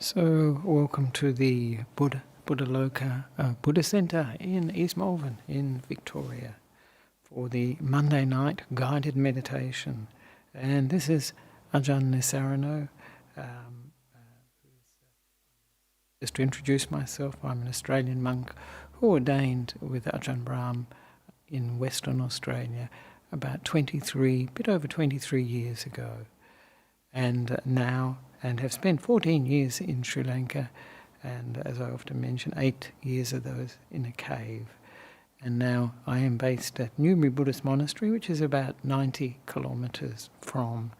So, welcome to the Buddha Loka Buddha Centre in East Malvern in Victoria for the Monday night guided meditation. And this is Ajahn Nissarano. Just to introduce myself, I'm an Australian monk who ordained with Ajahn Brahm in Western Australia about bit over 23 years ago. And have spent 14 years in Sri Lanka, and as I often mention, 8 years of those in a cave. And now I am based at Newbury Buddhist Monastery, which is about 90 kilometres from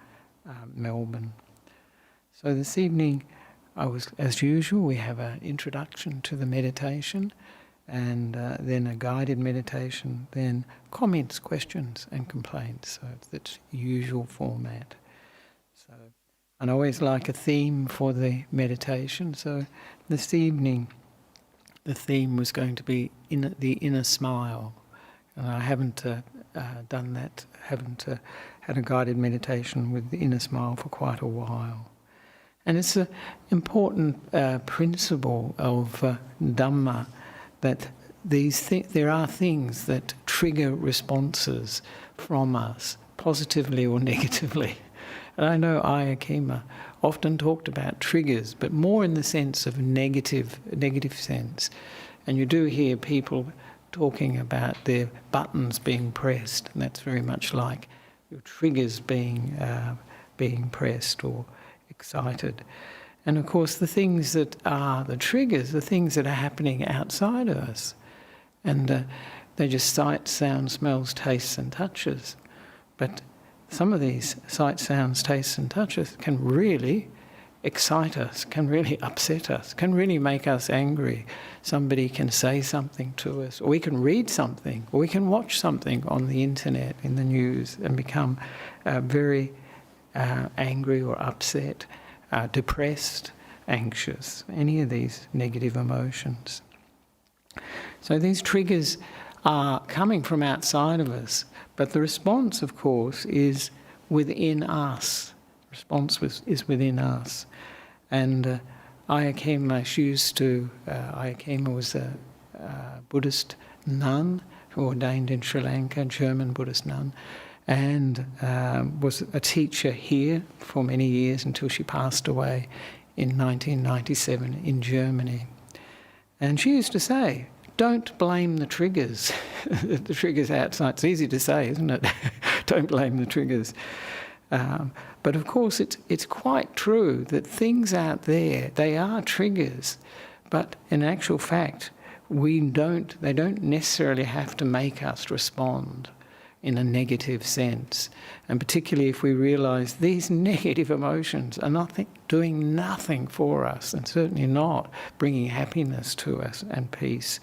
Melbourne. So this evening, as usual, we have an introduction to the meditation, and then a guided meditation, then comments, questions and complaints. So it's the usual format. And I always like a theme for the meditation. So this evening, the theme was going to be the inner smile. And I haven't done that, had a guided meditation with the inner smile for quite a while. And it's an important principle of Dhamma that there are things that trigger responses from us, positively or negatively. And I know Ayakema often talked about triggers, but more in the sense of negative sense. And you do hear people talking about their buttons being pressed, and that's very much like your triggers being pressed or excited. And of course, the things that are the triggers, the things that are happening outside of us, and they're just sights, sounds, smells, tastes, and touches. But some of these sights, sounds, tastes and touches can really excite us, can really upset us, can really make us angry. Somebody can say something to us, or we can read something, or we can watch something on the internet, in the news, and become very angry or upset, depressed, anxious, any of these negative emotions. So these triggers are coming from outside of us. But the response, of course, is within us. Response is within us. And Ayakema was a Buddhist nun who ordained in Sri Lanka, German Buddhist nun, and was a teacher here for many years until she passed away in 1997 in Germany. And she used to say, don't blame the triggers. The triggers outside. It's easy to say, isn't it? Don't blame the triggers. But of course, it's quite true that things out there, they are triggers. But in actual fact, they don't necessarily have to make us respond in a negative sense. And particularly if we realise these negative emotions are doing nothing for us, and certainly not bringing happiness to us and peace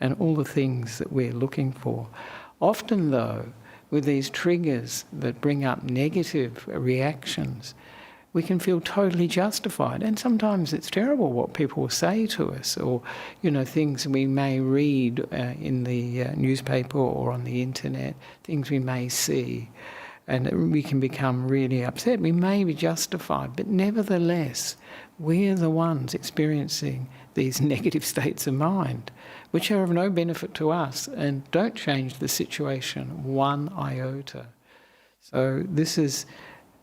and all the things that we're looking for. Often, though, with these triggers that bring up negative reactions, we can feel totally justified. And sometimes it's terrible what people say to us, or, things we may read in the newspaper or on the internet, things we may see, and we can become really upset. We may be justified, but nevertheless, we're the ones experiencing these negative states of mind, which are of no benefit to us and don't change the situation one iota. So this is,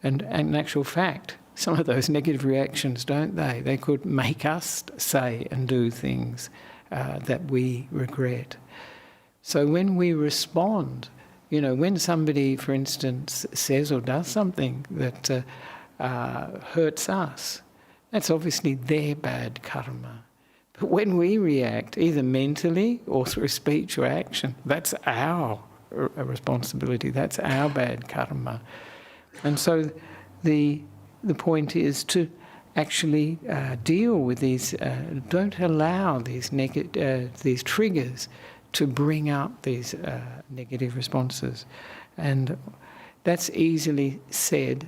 and in actual fact, some of those negative reactions, don't they? They could make us say and do things that we regret. So when we respond, when somebody, for instance, says or does something that hurts us, that's obviously their bad karma. But when we react, either mentally or through speech or action, that's our responsibility, that's our bad karma. And so the point is to actually deal with these, don't allow these triggers to bring up these negative responses. And that's easier said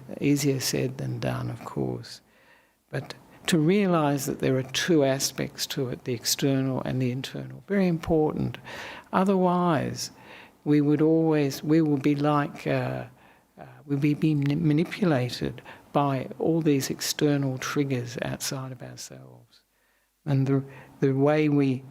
than done, of course. But to realise that there are two aspects to it, the external and the internal, very important. Otherwise, we'll be manipulated by all these external triggers outside of ourselves. And the way we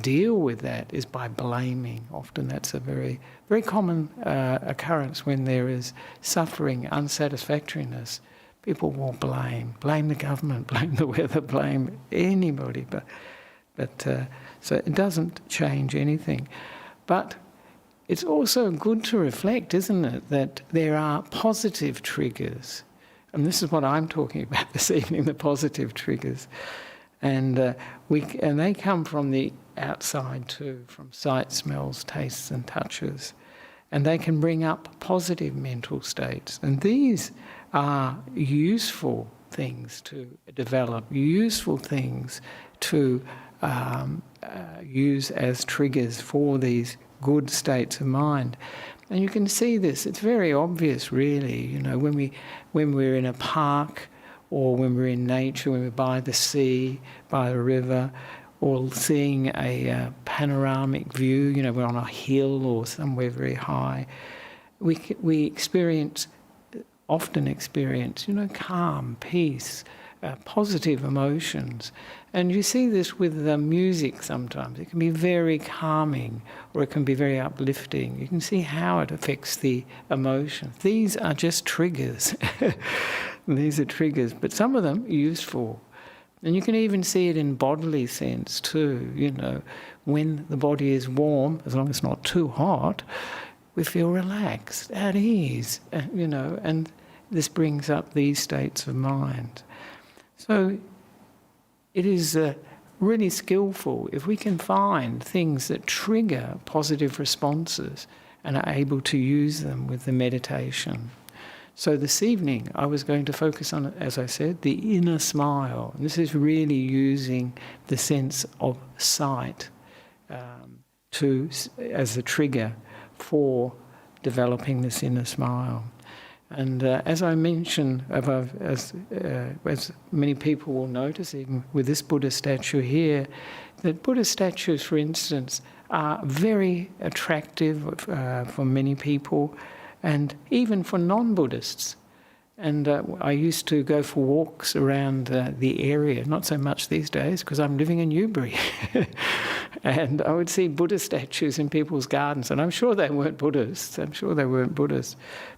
deal with that is by blaming. Often that's a very, very common occurrence when there is suffering, unsatisfactoriness. People will blame the government, blame the weather, blame anybody. But so it doesn't change anything. But it's also good to reflect, isn't it, that there are positive triggers. And this is what I'm talking about this evening, the positive triggers. And they come from the outside too, from sight, smells, tastes and touches. And they can bring up positive mental states. And these are useful things to develop, useful things to use as triggers for these good states of mind. And you can see this, it's very obvious really, you know, when we're in a park or when we're in nature, when we're by the sea, by the river, or seeing a panoramic view, you know, we're on a hill or somewhere very high, we often experience, you know, calm, peace, positive emotions. And you see this with music sometimes. It can be very calming or it can be very uplifting. You can see how it affects the emotion. These are just triggers. These are triggers, but some of them are useful. And you can even see it in bodily sense too. You know, when the body is warm, as long as it's not too hot, we feel relaxed, at ease, you know, and this brings up these states of mind. So it is really skillful if we can find things that trigger positive responses and are able to use them with the meditation. So this evening I was going to focus on, as I said, the inner smile. And this is really using the sense of sight as a trigger for developing this inner smile. And as I mentioned above, as many people will notice, even with this Buddha statue here, that Buddha statues, for instance, are very attractive for many people, and even for non-Buddhists. And I used to go for walks around the area, not so much these days because I'm living in Newbury. And I would see Buddha statues in people's gardens, and I'm sure they weren't Buddhists.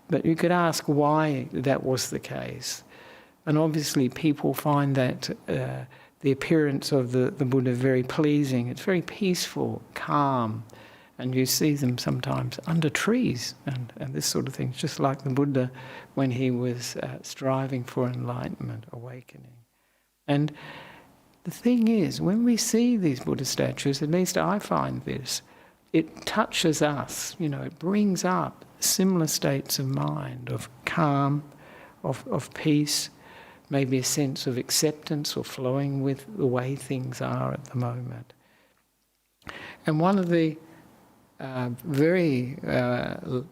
But you could ask why that was the case. And obviously people find that the appearance of the Buddha very pleasing. It's very peaceful, calm. And you see them sometimes under trees and this sort of thing, just like the Buddha when he was striving for enlightenment, awakening. And the thing is, when we see these Buddha statues, at least I find this, it touches us, you know, it brings up similar states of mind, of calm, of peace, maybe a sense of acceptance or flowing with the way things are at the moment. And one of the very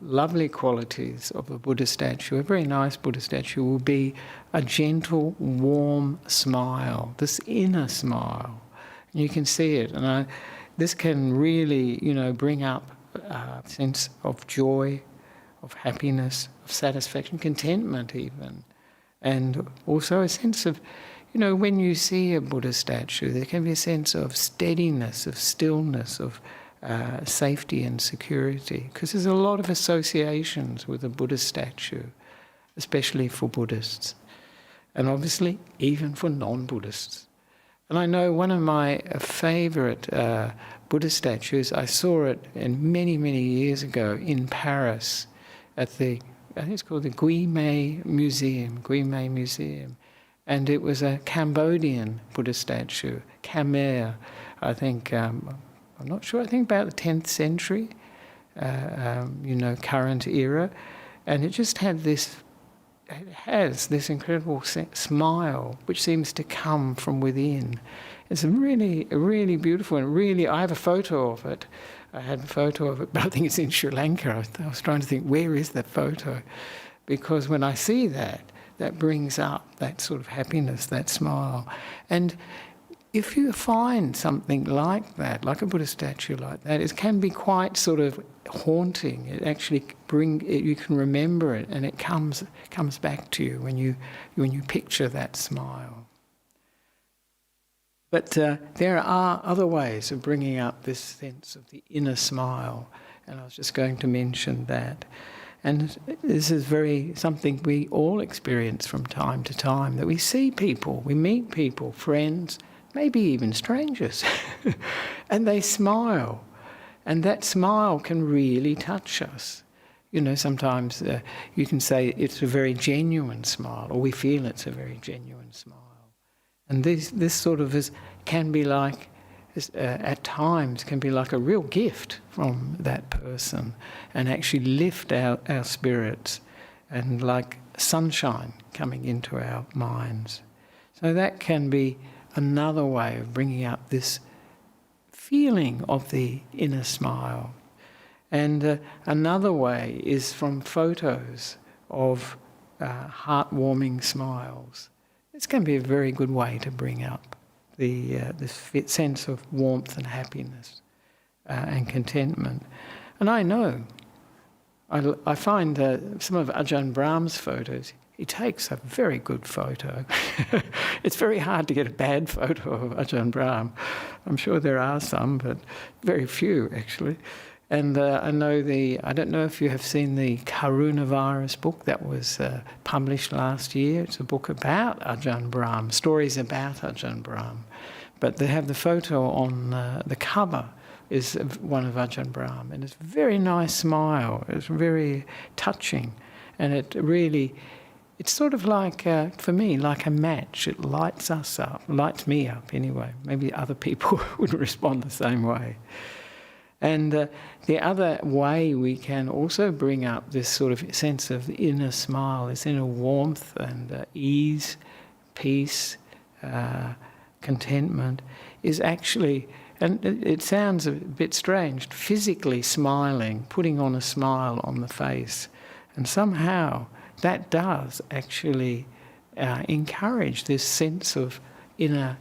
lovely qualities of a Buddha statue, a very nice Buddha statue, will be a gentle, warm smile, this inner smile. And you can see it, and this can really, you know, bring up a sense of joy, of happiness, of satisfaction, contentment even, and also a sense of, you know, when you see a Buddha statue, there can be a sense of steadiness, of stillness, of safety and security, because there's a lot of associations with a Buddha statue, especially for Buddhists, and obviously even for non-Buddhists. And I know one of my favourite Buddha statues, I saw it many, many years ago in Paris at I think it's called the Guillemets Museum, and it was a Cambodian Buddha statue, Khmer, I think, I'm not sure, I think about the 10th century, you know, current era. And it just had this, it has this incredible smile which seems to come from within. It's really, really beautiful, and really, I have a photo of it. I had a photo of it, but I think it's in Sri Lanka. I was trying to think, where is that photo? Because when I see that, that brings up that sort of happiness, that smile. And if you find something like that, like a Buddha statue like that, it can be quite sort of haunting. It actually you can remember it, and it comes back to you when you picture that smile. But there are other ways of bringing up this sense of the inner smile, and I was just going to mention that. And this is something we all experience from time to time, that we see people, we meet people, friends, maybe even strangers, and they smile. And that smile can really touch us. You know, sometimes you can say it's a very genuine smile, or we feel it's a very genuine smile. And this sort of can be like, at times, can be like a real gift from that person, and actually lift our spirits, and like sunshine coming into our minds. So that can be another way of bringing up this feeling of the inner smile. And another way is from photos of heartwarming smiles. This can be a very good way to bring up this sense of warmth and happiness and contentment. And I know, I find some of Ajahn Brahm's photos, he takes a very good photo. It's very hard to get a bad photo of Ajahn Brahm. I'm sure there are some, but very few actually. And I don't know if you have seen the coronavirus book that was published last year. It's a book about Ajahn Brahm, stories about Ajahn Brahm. But they have the photo on the cover is one of Ajahn Brahm, and it's a very nice smile. It's very touching, and it's sort of like, for me, like a match. It lights us up, lights me up anyway. Maybe other people would respond the same way. And the other way we can also bring up this sort of sense of inner smile, this inner warmth and ease, peace, contentment, is actually, and it sounds a bit strange, physically smiling, putting on a smile on the face. And somehow that does actually encourage this sense of inner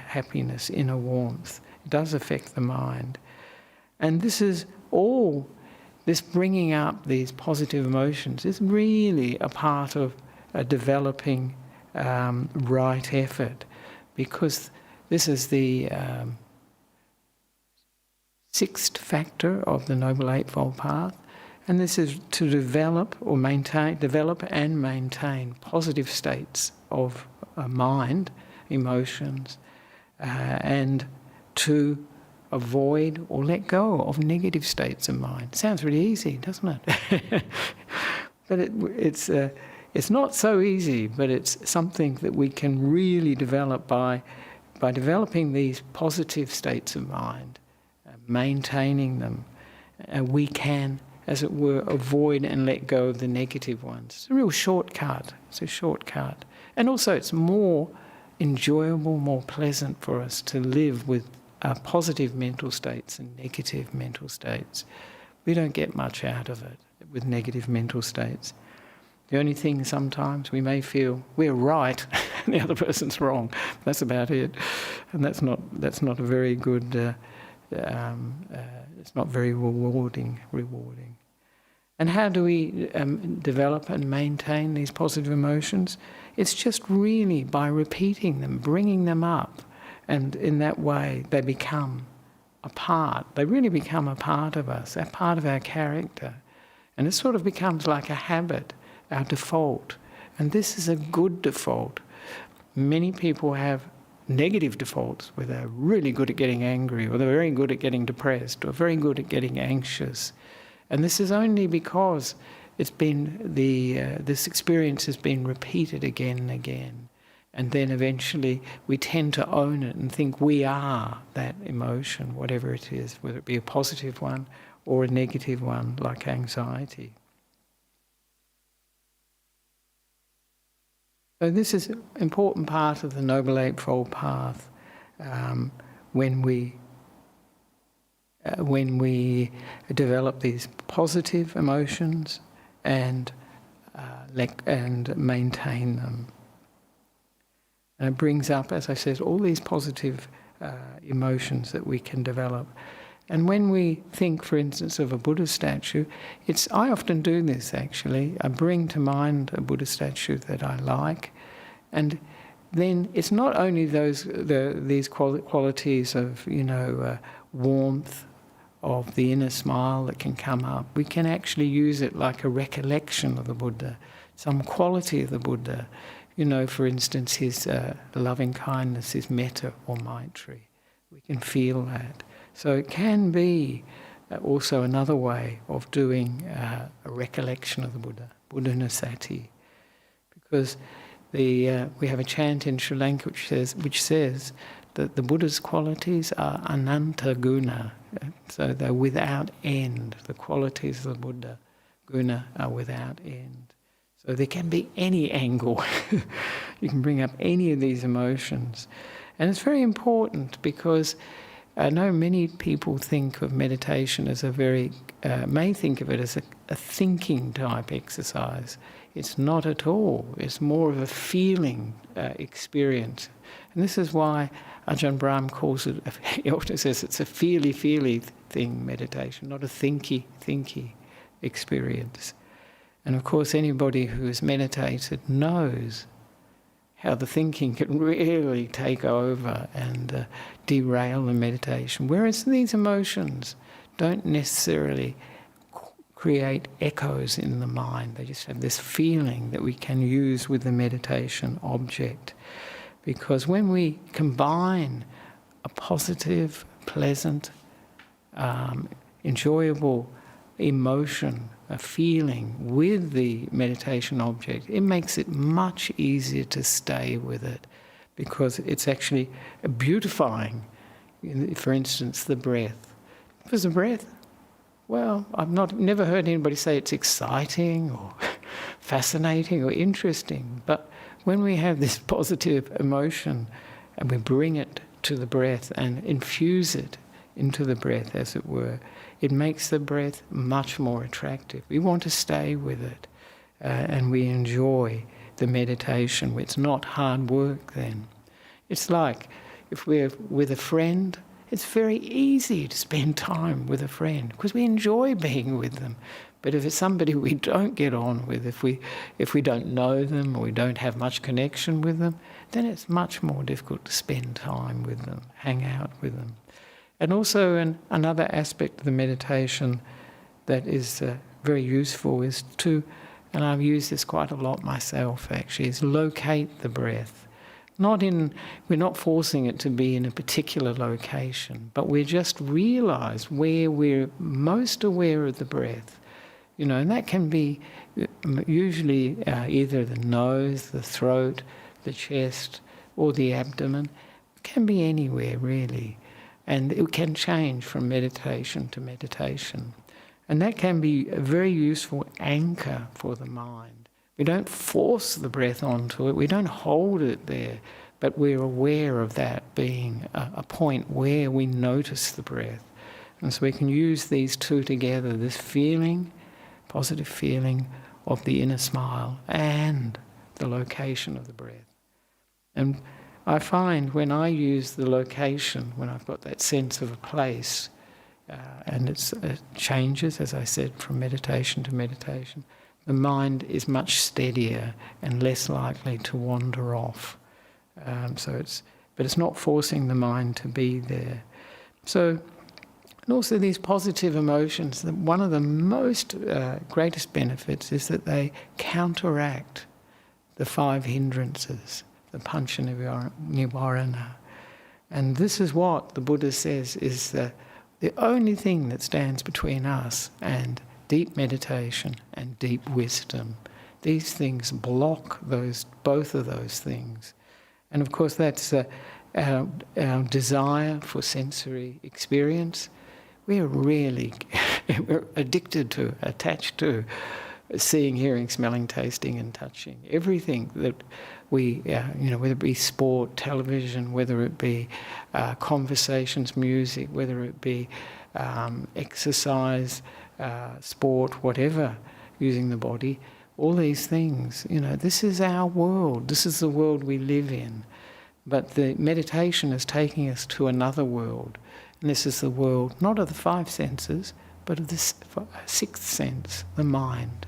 happiness, inner warmth. It does affect the mind. And this bringing up these positive emotions is really a part of a developing right effort, because this is the sixth factor of the Noble Eightfold Path, and this is to develop and maintain positive states of mind, emotions, and to avoid or let go of negative states of mind. Sounds really easy, doesn't it? But it's not so easy, but it's something that we can really develop by developing these positive states of mind, maintaining them. We can, as it were, avoid and let go of the negative ones. It's a real shortcut. It's a shortcut. And also it's more enjoyable, more pleasant for us to live with positive mental states and negative mental states. We don't get much out of it with negative mental states. The only thing sometimes we may feel we're right and the other person's wrong. That's about it. And that's not a very good, it's not very rewarding. And how do we develop and maintain these positive emotions? It's just really by repeating them, bringing them up. And in that way, they become a part. They really become a part of us, a part of our character. And it sort of becomes like a habit, our default. And this is a good default. Many people have negative defaults where they're really good at getting angry, or they're very good at getting depressed, or very good at getting anxious. And this is only because it's been this experience has been repeated again and again. And then eventually we tend to own it and think we are that emotion, whatever it is, whether it be a positive one or a negative one like anxiety. So this is an important part of the Noble Eightfold Path when we develop these positive emotions and maintain them. And it brings up, as I said, all these positive emotions that we can develop. And when we think, for instance, of a Buddha statue, I often do this actually. I bring to mind a Buddha statue that I like, and then it's not only these qualities of, warmth of the inner smile that can come up. We can actually use it like a recollection of the Buddha, some quality of the Buddha. For instance, his loving kindness, his metta or maitri. We can feel that. So it can be also another way of doing a recollection of the Buddha, Buddha Nissati. Because we have a chant in Sri Lanka which says that the Buddha's qualities are ananta guna, so they're without end. The qualities of the Buddha, guna, are without end. So there can be any angle. You can bring up any of these emotions. And it's very important because I know many people think of meditation as may think of it as a thinking type exercise. It's not at all. It's more of a feeling experience. And this is why Ajahn Brahm calls it, he often says it's a feely thing, meditation, not a thinky experience. And of course anybody who has meditated knows how the thinking can really take over and derail the meditation. Whereas these emotions don't necessarily create echoes in the mind. They just have this feeling that we can use with the meditation object. Because when we combine a positive, pleasant, enjoyable emotion, a feeling with the meditation object, it makes it much easier to stay with it because it's actually beautifying, for instance, the breath. Because the breath, well, I've never heard anybody say it's exciting or fascinating or interesting, but when we have this positive emotion and we bring it to the breath and infuse it into the breath, as it were, it makes the breath much more attractive. We want to stay with it and we enjoy the meditation. It's not hard work then. It's like if we're with a friend, it's very easy to spend time with a friend because we enjoy being with them. But if it's somebody we don't get on with, if we don't know them or we don't have much connection with them, then it's much more difficult to spend time with them, hang out with them. And also another aspect of the meditation that is very useful is to, and I've used this quite a lot myself actually, is locate the breath. We're not forcing it to be in a particular location, but we just realise where we're most aware of the breath. And that can be usually either the nose, the throat, the chest, or the abdomen. It can be anywhere really. And it can change from meditation to meditation. And that can be a very useful anchor for the mind. We don't force the breath onto it, we don't hold it there, but we're aware of that being a point where we notice the breath. And so we can use these two together, this feeling, positive feeling of the inner smile and the location of the breath. And I find when I use the location, when I've got that sense of a place, and it changes, as I said, from meditation to meditation, the mind is much steadier and less likely to wander off. But it's not forcing the mind to be there. So, and also these positive emotions, one of the most greatest benefits is that they counteract the 5 hindrances, the pancha nivarana. And this is what the Buddha says is the only thing that stands between us and deep meditation and deep wisdom. These things block both of those things. And of course that's our desire for sensory experience. We're really we're addicted to, attached to seeing, hearing, smelling, tasting and touching. Everything that we, whether it be sport, television, whether it be conversations, music, whether it be exercise, sport, whatever, using the body, all these things, this is our world. This is the world we live in. But the meditation is taking us to another world. And this is the world, not of the five senses, but of the sixth sense, the mind.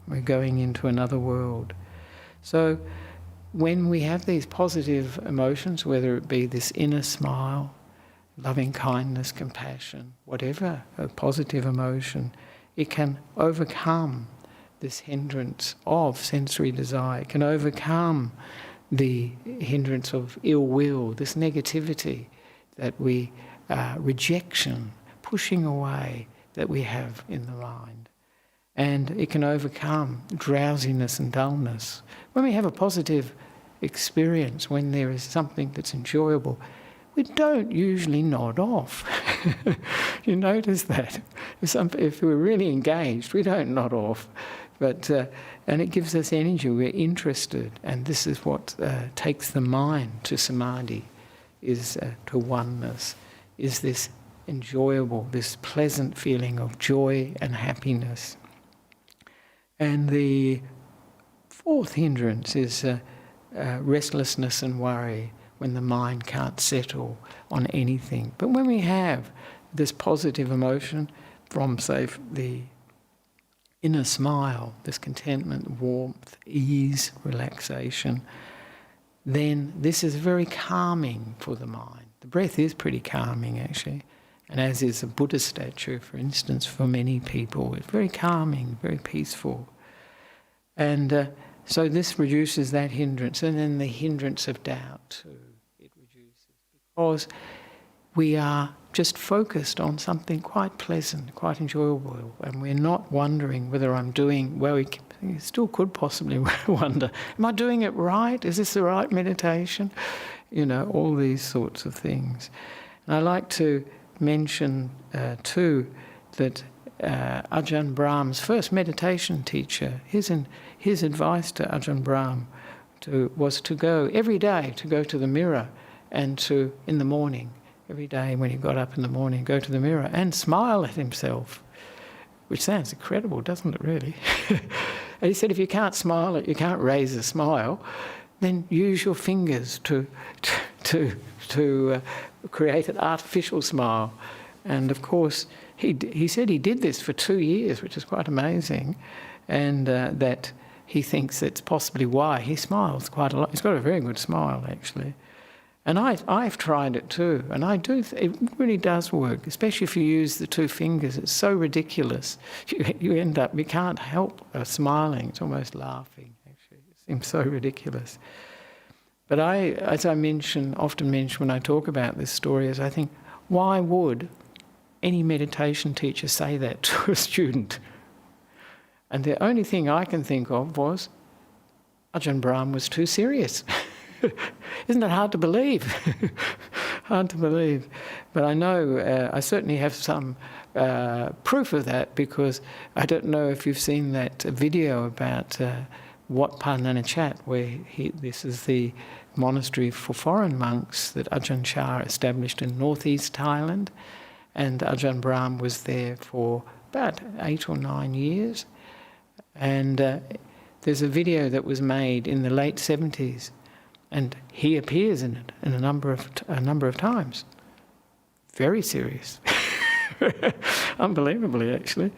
We're going into another world. So when we have these positive emotions, whether it be this inner smile, loving kindness, compassion, whatever a positive emotion, it can overcome this hindrance of sensory desire. It can overcome the hindrance of ill will, this negativity that we, rejection, pushing away that we have in the mind. And it can overcome drowsiness and dullness. When we have a positive experience, when there is something that's enjoyable, we don't usually nod off. You notice that? If we're really engaged, we don't nod off. But and it gives us energy, we're interested, and this is what takes the mind to samadhi, is to oneness, is this enjoyable, this pleasant feeling of joy and happiness. And the fourth hindrance is restlessness and worry, when the mind can't settle on anything. But when we have this positive emotion from, say, the inner smile, this contentment, warmth, ease, relaxation, then this is very calming for the mind. The breath is pretty calming, actually. And as is a Buddha statue, for instance, for many people, it's very calming, very peaceful. And so this reduces that hindrance. And then the hindrance of doubt too, it reduces. Because we are just focused on something quite pleasant, quite enjoyable, and we're not wondering whether I'm doing, well, you still could possibly wonder, am I doing it right? Is this the right meditation? You know, all these sorts of things. And I like to mention too that Ajahn Brahm's first meditation teacher, his advice to Ajahn Brahm was to go every day, to go to the mirror and to, in the morning, every day when he got up in the morning, go to the mirror and smile at himself, which sounds incredible, doesn't it, really? And he said, if you can't smile, you can't raise a smile, then use your fingers to create an artificial smile. And of course, he said he did this for 2 years, which is quite amazing, and that he thinks it's possibly why he smiles quite a lot. He's got a very good smile, actually. And I've tried it too, and it really does work, especially if you use the two fingers. It's so ridiculous. You end up, you can't help smiling. It's almost laughing, actually. It seems so ridiculous. But as I often mention when I talk about this story, is I think, why would any meditation teacher say that to a student? And the only thing I can think of was Ajahn Brahm was too serious. Isn't it hard to believe? Hard to believe. But I know, I certainly have some proof of that, because I don't know if you've seen that video about Wat Pah Chat, where this is the monastery for foreign monks that Ajahn Chah established in northeast Thailand, and Ajahn Brahm was there for about 8 or 9 years. And there's a video that was made in the late 70s, and he appears in it in a number of times. Very serious. Unbelievably, actually.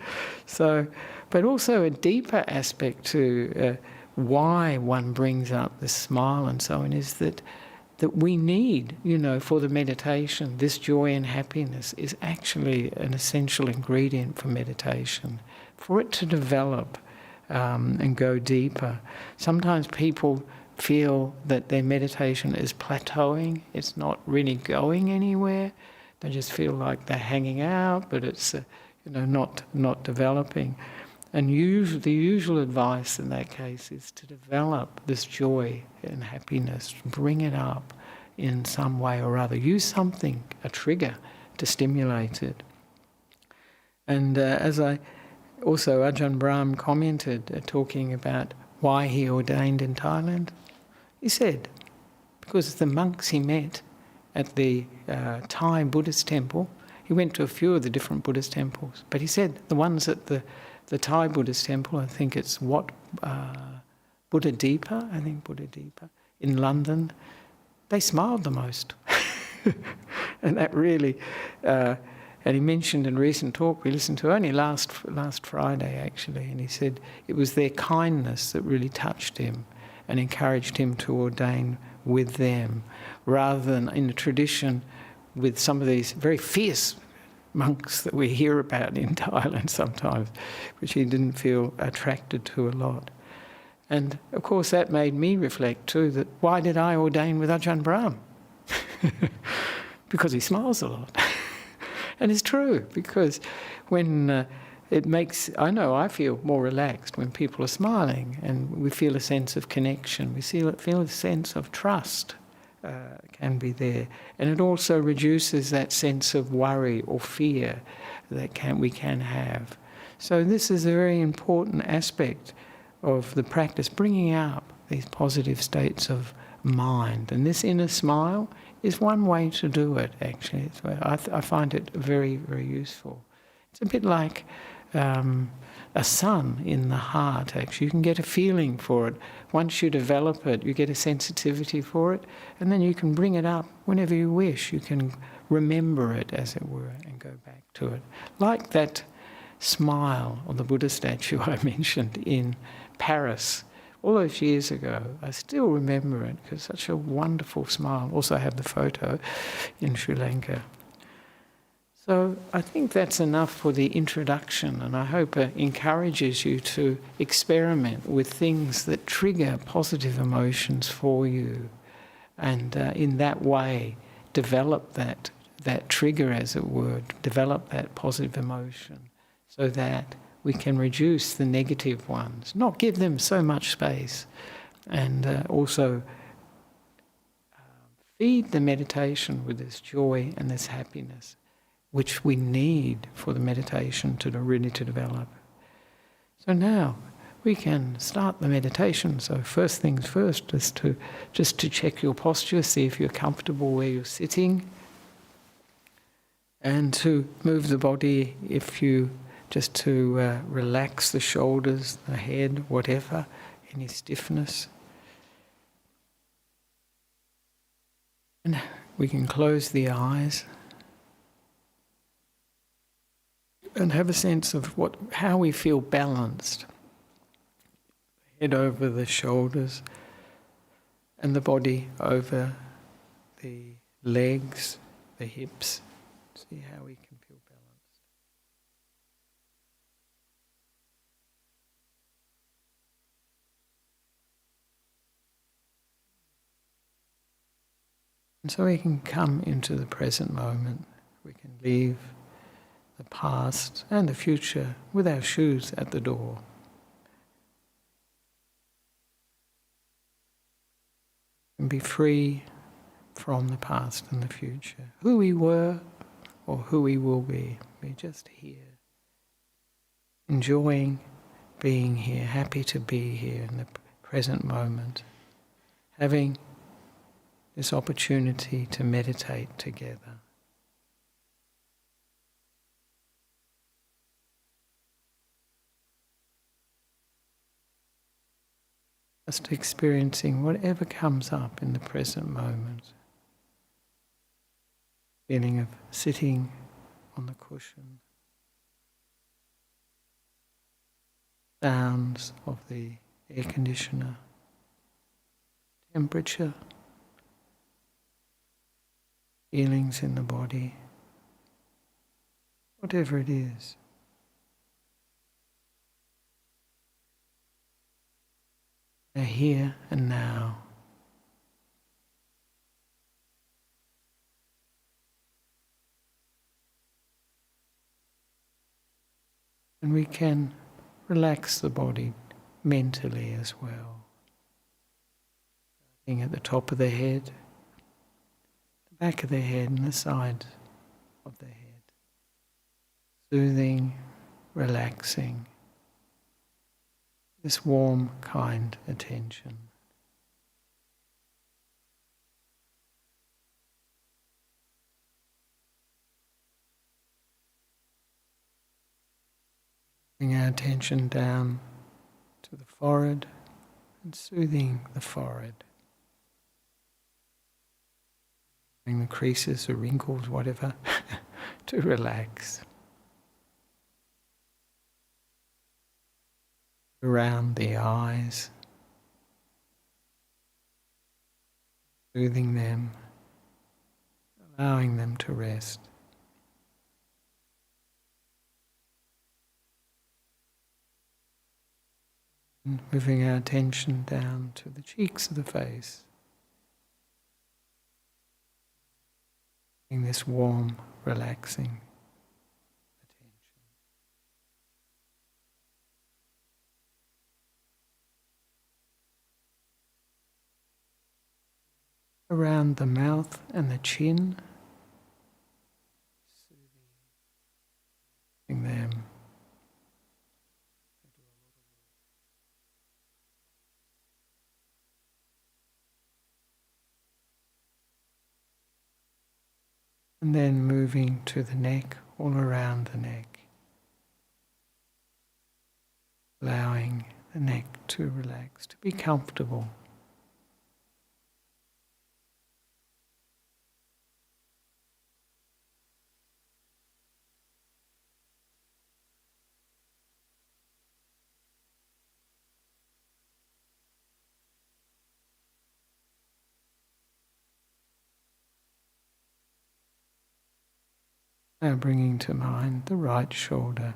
So, but also a deeper aspect to why one brings up the smile and so on is that we need, for the meditation, this joy and happiness is actually an essential ingredient for meditation, for it to develop and go deeper. Sometimes people feel that their meditation is plateauing, it's not really going anywhere. They just feel like they're hanging out, but it's not developing. And the usual advice in that case is to develop this joy and happiness, bring it up in some way or other. Use something, a trigger, to stimulate it. And also Ajahn Brahm commented, talking about why he ordained in Thailand. He said, because the monks he met at the Thai Buddhist temple, he went to a few of the different Buddhist temples, but he said the ones at the Thai Buddhist temple, I think it's Buddha Deepa, in London, they smiled the most. And that really, and he mentioned in a recent talk we listened to only last Friday actually, and he said it was their kindness that really touched him and encouraged him to ordain with them, rather than in a tradition with some of these very fierce monks that we hear about in Thailand sometimes, which he didn't feel attracted to a lot. And of course that made me reflect too, that why did I ordain with Ajahn Brahm? Because he smiles a lot. And it's true, because when it makes, I feel more relaxed when people are smiling, and we feel a sense of connection. We feel a sense of trust can be there. And it also reduces that sense of worry or fear that we can have. So this is a very important aspect of the practice, bringing out these positive states of mind. And this inner smile is one way to do it, actually. I find it very, very useful. It's a bit like a sun in the heart, actually. You can get a feeling for it. Once you develop it, you get a sensitivity for it, and then you can bring it up whenever you wish. You can remember it, as it were, and go back to it. Like that smile of the Buddha statue I mentioned in Paris all those years ago. I still remember it because such a wonderful smile. Also I have the photo in Sri Lanka. So I think that's enough for the introduction, and I hope it encourages you to experiment with things that trigger positive emotions for you, and in that way develop that trigger, as it were, develop that positive emotion so that we can reduce the negative ones, not give them so much space, and also feed the meditation with this joy and this happiness, which we need for the meditation to really to develop. So now we can start the meditation. So first things first is just to check your posture, see if you're comfortable where you're sitting, and to move the body just to relax the shoulders, the head, whatever, any stiffness. And we can close the eyes and have a sense of how we feel balanced. Head over the shoulders and the body over the legs, the hips. See how we can feel balanced. And so we can come into the present moment. We can leave the past and the future with our shoes at the door. And be free from the past and the future. Who we were or who we will be. We're just here. Enjoying being here, happy to be here in the present moment. Having this opportunity to meditate together. Just experiencing whatever comes up in the present moment. Feeling of sitting on the cushion. Sounds of the air conditioner. Temperature. Feelings in the body. Whatever it is. They're here and now. And we can relax the body mentally as well. Starting at the top of the head, the back of the head and the side of the head. Soothing, relaxing. This warm, kind attention. Bring our attention down to the forehead and soothing the forehead. the creases or wrinkles, whatever, to relax. Around the eyes, soothing them, allowing them to rest. And moving our attention down to the cheeks of the face. In this warm, relaxing attention. Around the mouth and the chin, soothing them. And then moving to the neck, all around the neck, allowing the neck to relax, to be comfortable. Now bringing to mind the right shoulder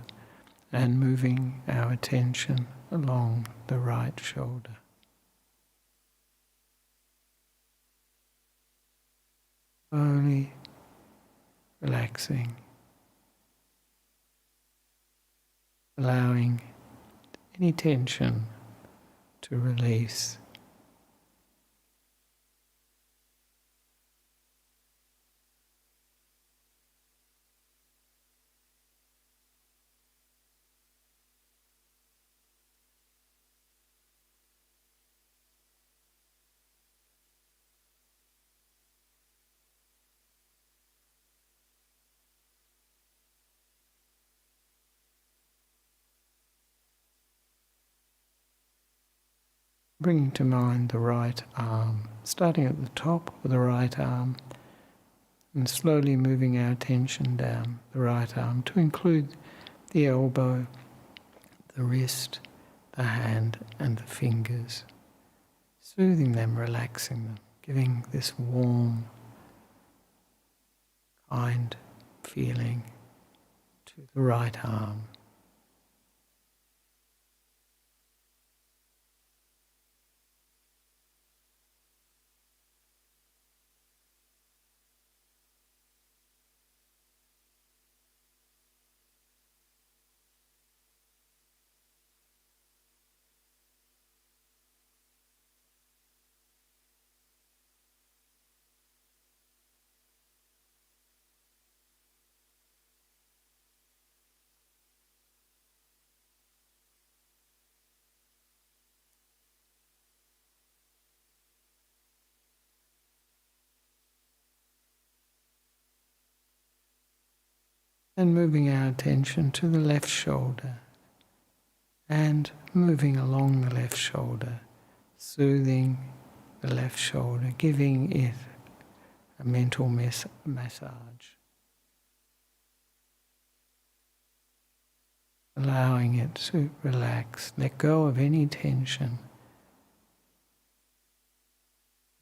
and moving our attention along the right shoulder. Slowly relaxing, allowing any tension to release. Bringing to mind the right arm, starting at the top of the right arm and slowly moving our attention down the right arm to include the elbow, the wrist, the hand and the fingers, soothing them, relaxing them, giving this warm, kind feeling to the right arm. And moving our attention to the left shoulder and moving along the left shoulder, soothing the left shoulder, giving it a mental massage, allowing it to relax, let go of any tension,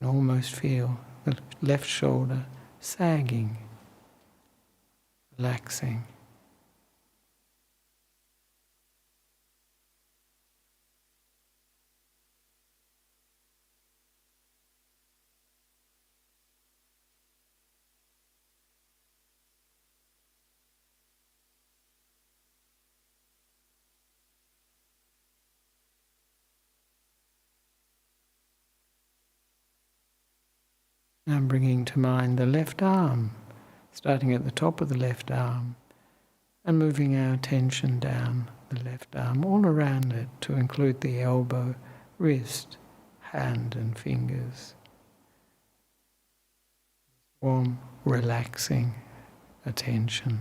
and almost feel the left shoulder sagging, relaxing. Now bringing to mind the left arm, starting at the top of the left arm and moving our attention down the left arm, all around it to include the elbow, wrist, hand and fingers. Warm, relaxing attention.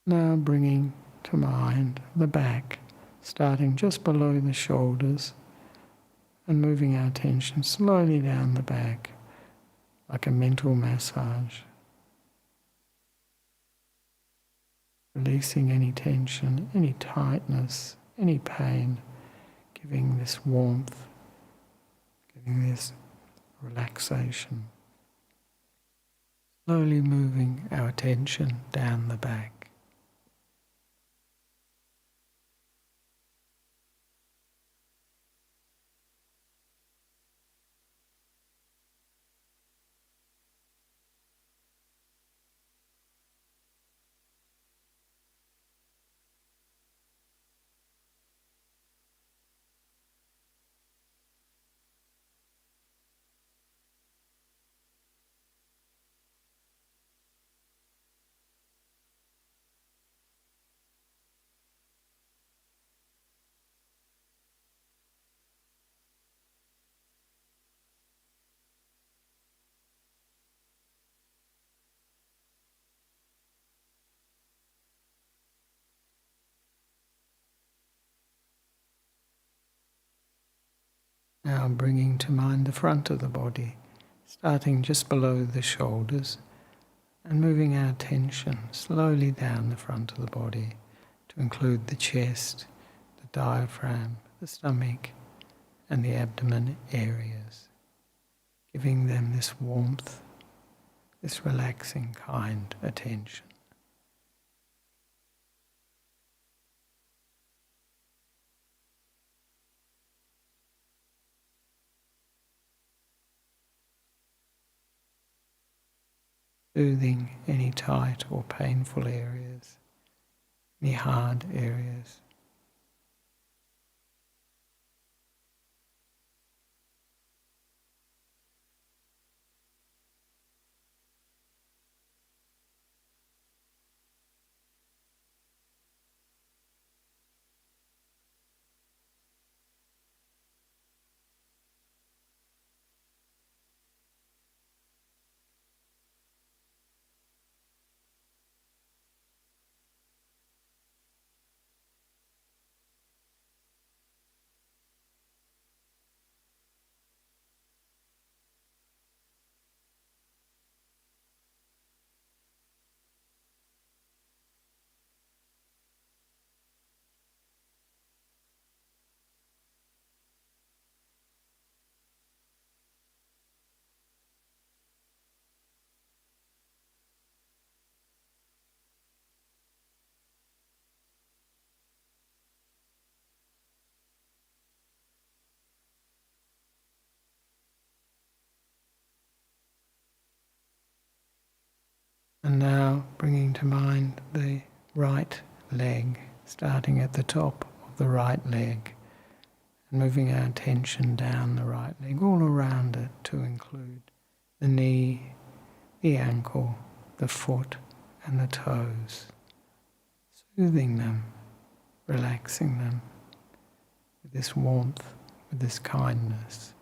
Now bringing to mind the back, starting just below the shoulders and moving our attention slowly down the back like a mental massage. Releasing any tension, any tightness, any pain, giving this warmth, giving this relaxation. Slowly moving our attention down the back. Now bringing to mind the front of the body, starting just below the shoulders and moving our attention slowly down the front of the body to include the chest, the diaphragm, the stomach and the abdomen areas, giving them this warmth, this relaxing kind attention. Soothing any tight or painful areas, any hard areas. And now bringing to mind the right leg, starting at the top of the right leg and moving our attention down the right leg, all around it to include the knee, the ankle, the foot and the toes, soothing them, relaxing them with this warmth, with this kindness,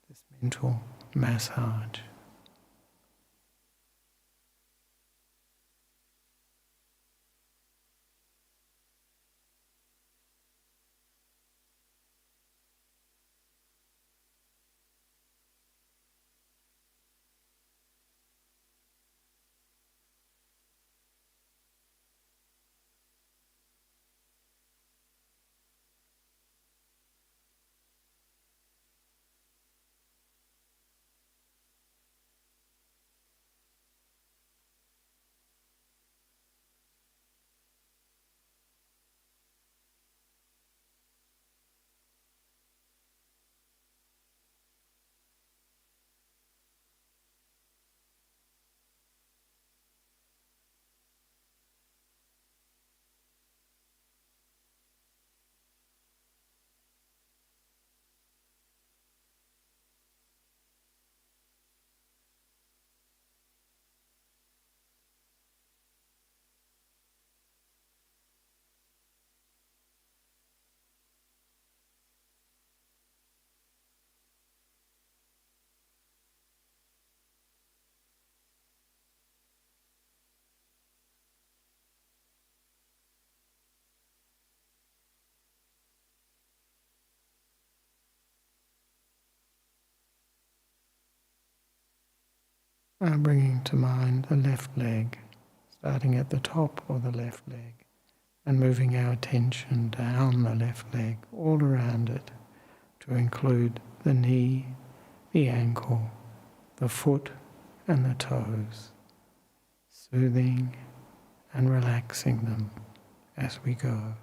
this mental massage. Bringing to mind the left leg, starting at the top of the left leg and moving our attention down the left leg, all around it, to include the knee, the ankle, the foot and the toes, soothing and relaxing them as we go.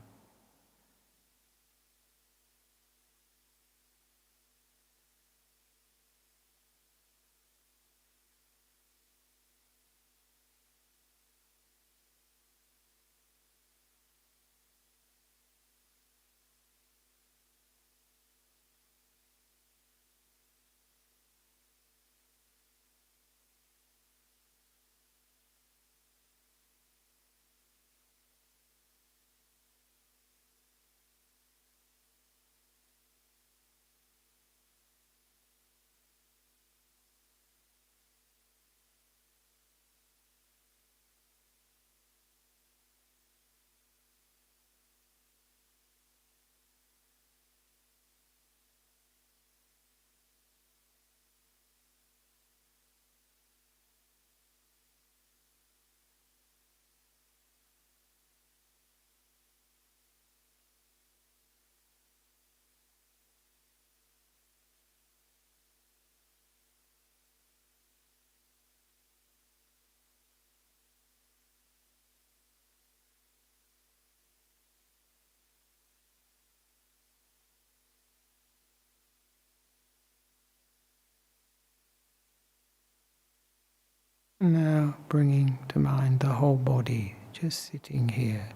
Now bringing to mind the whole body, just sitting here.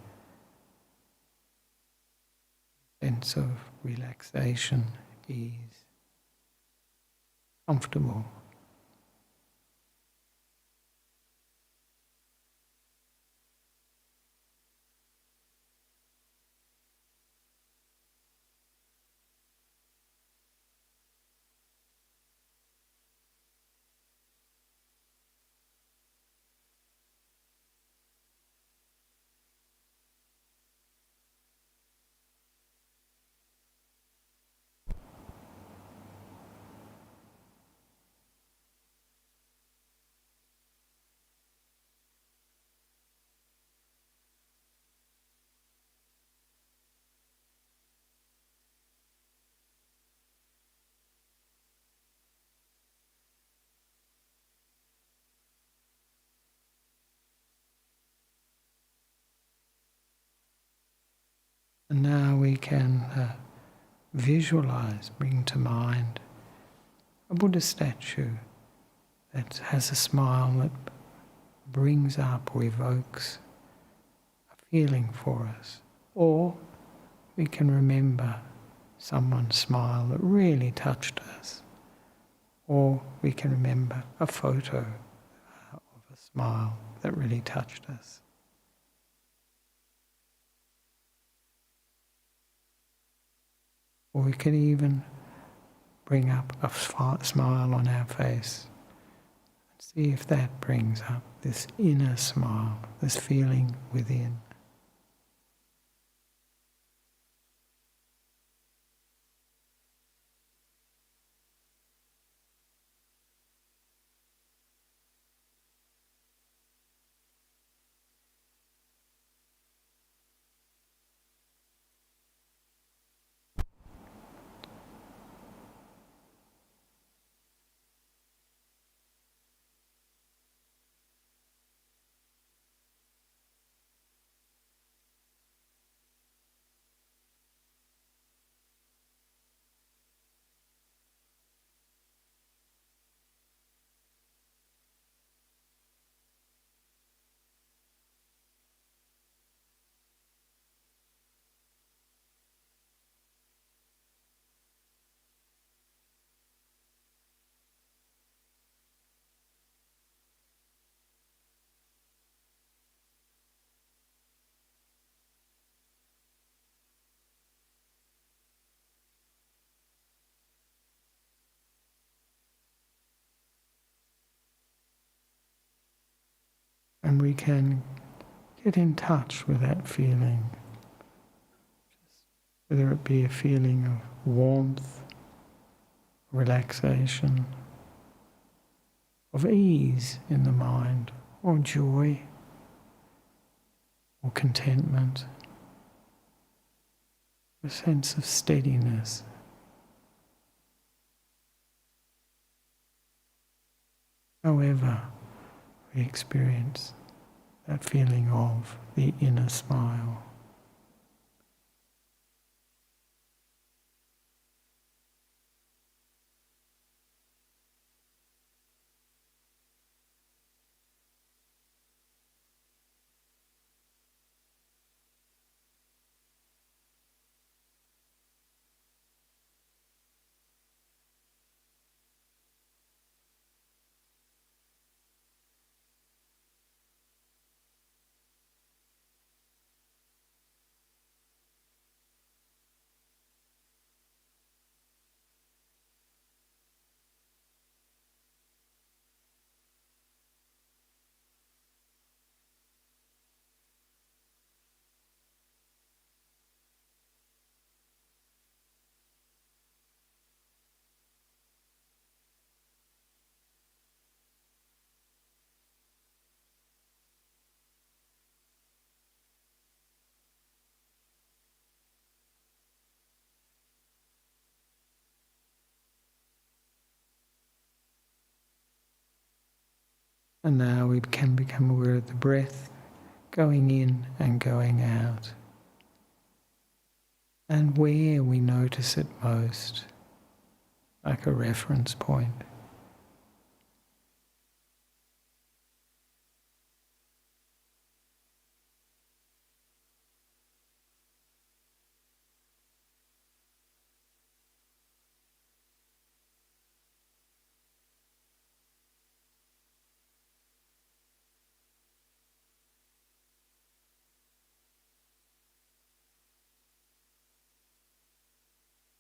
Sense of relaxation, ease, comfortable. And now we can visualize, bring to mind a Buddha statue that has a smile that brings up or evokes a feeling for us. Or we can remember someone's smile that really touched us. Or we can remember a photo of a smile that really touched us. Or we can even bring up a smile on our face and see if that brings up this inner smile, this feeling within. And we can get in touch with that feeling, whether it be a feeling of warmth, relaxation, of ease in the mind, or joy, or contentment, a sense of steadiness. However we experience that feeling of the inner smile. And now we can become aware of the breath going in and going out, and where we notice it most, like a reference point.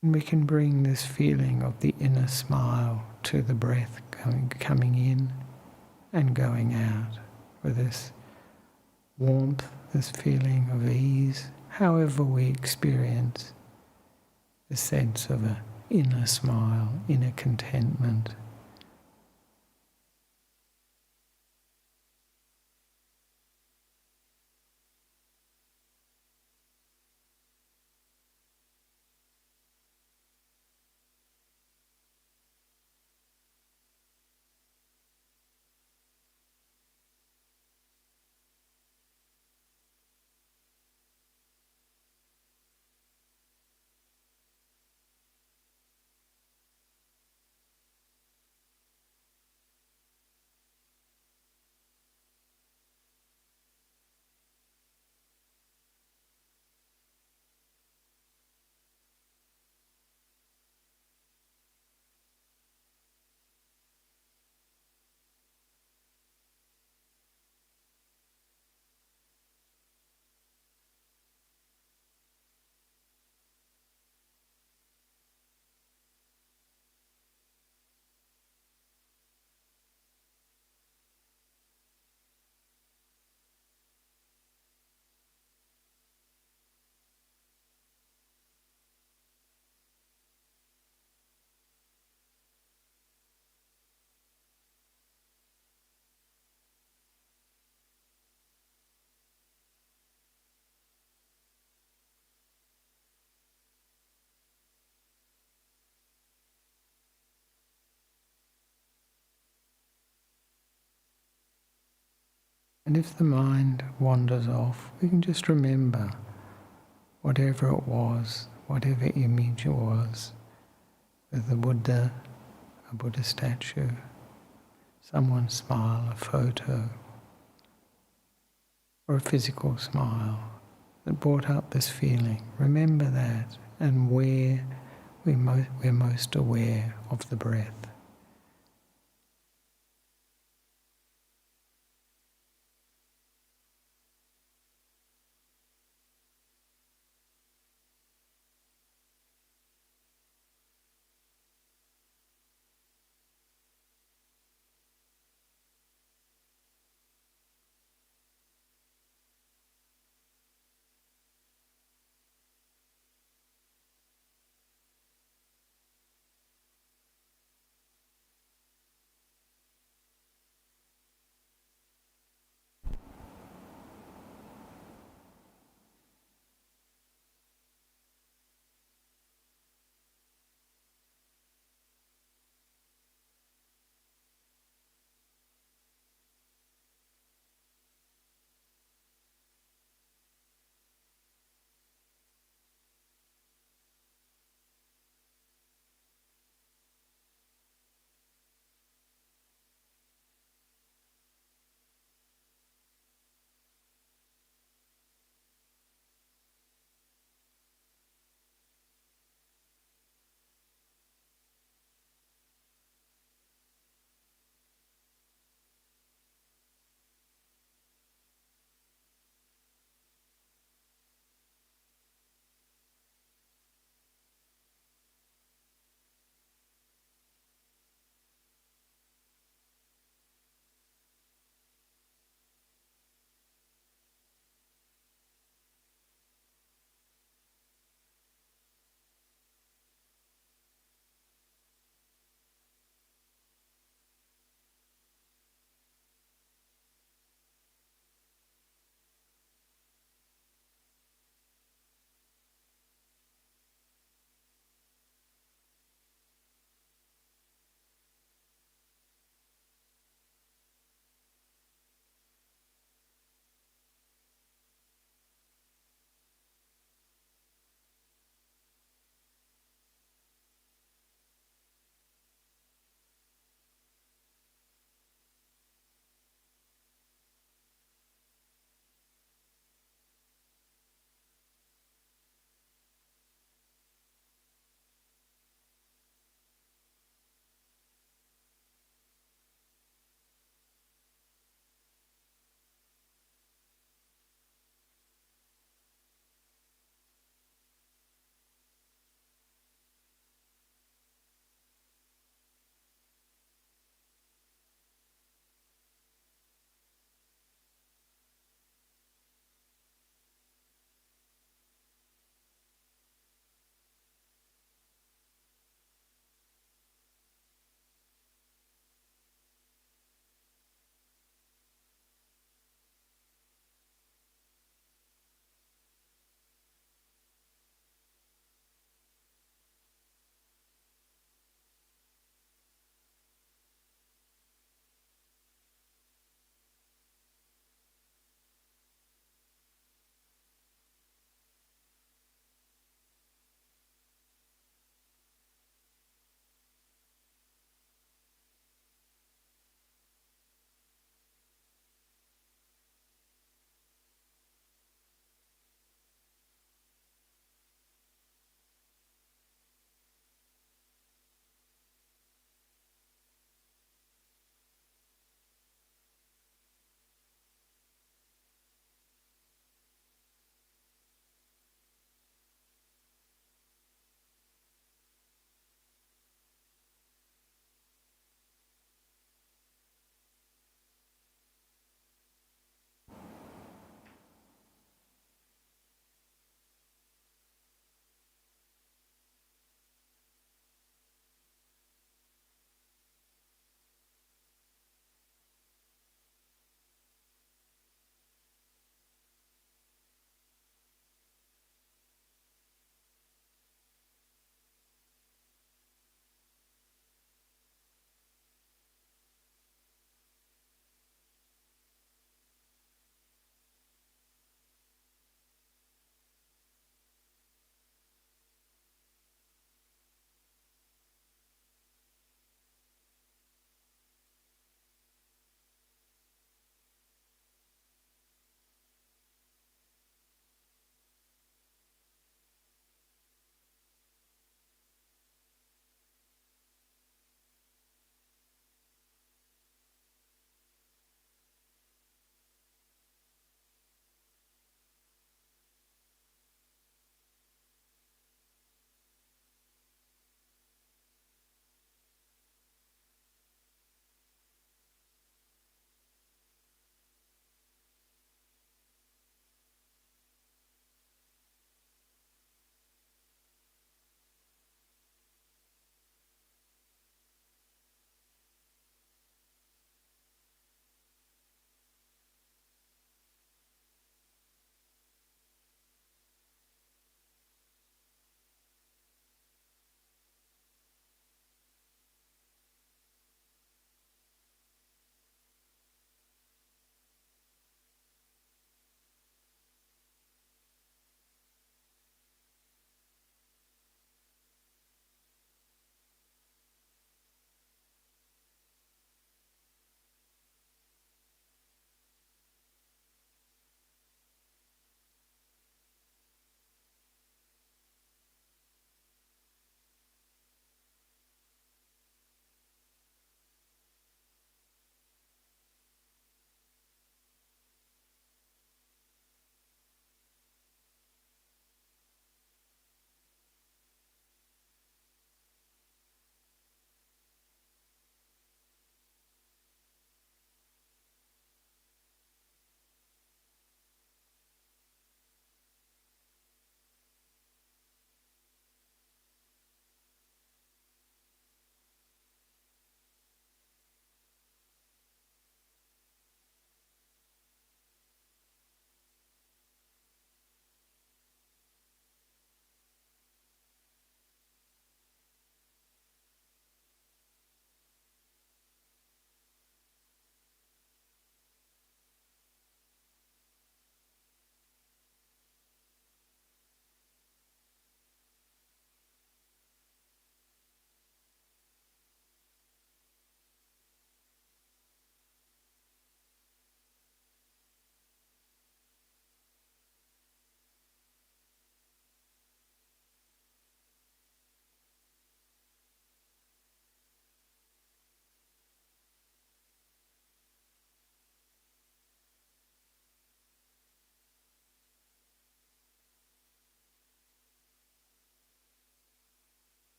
And we can bring this feeling of the inner smile to the breath coming in and going out, with this warmth, this feeling of ease, however we experience the sense of an inner smile, inner contentment. And if the mind wanders off, we can just remember whatever it was, whatever image it was, with the Buddha, a Buddha statue, someone's smile, a photo, or a physical smile that brought up this feeling. Remember that, and where we're most aware of the breath.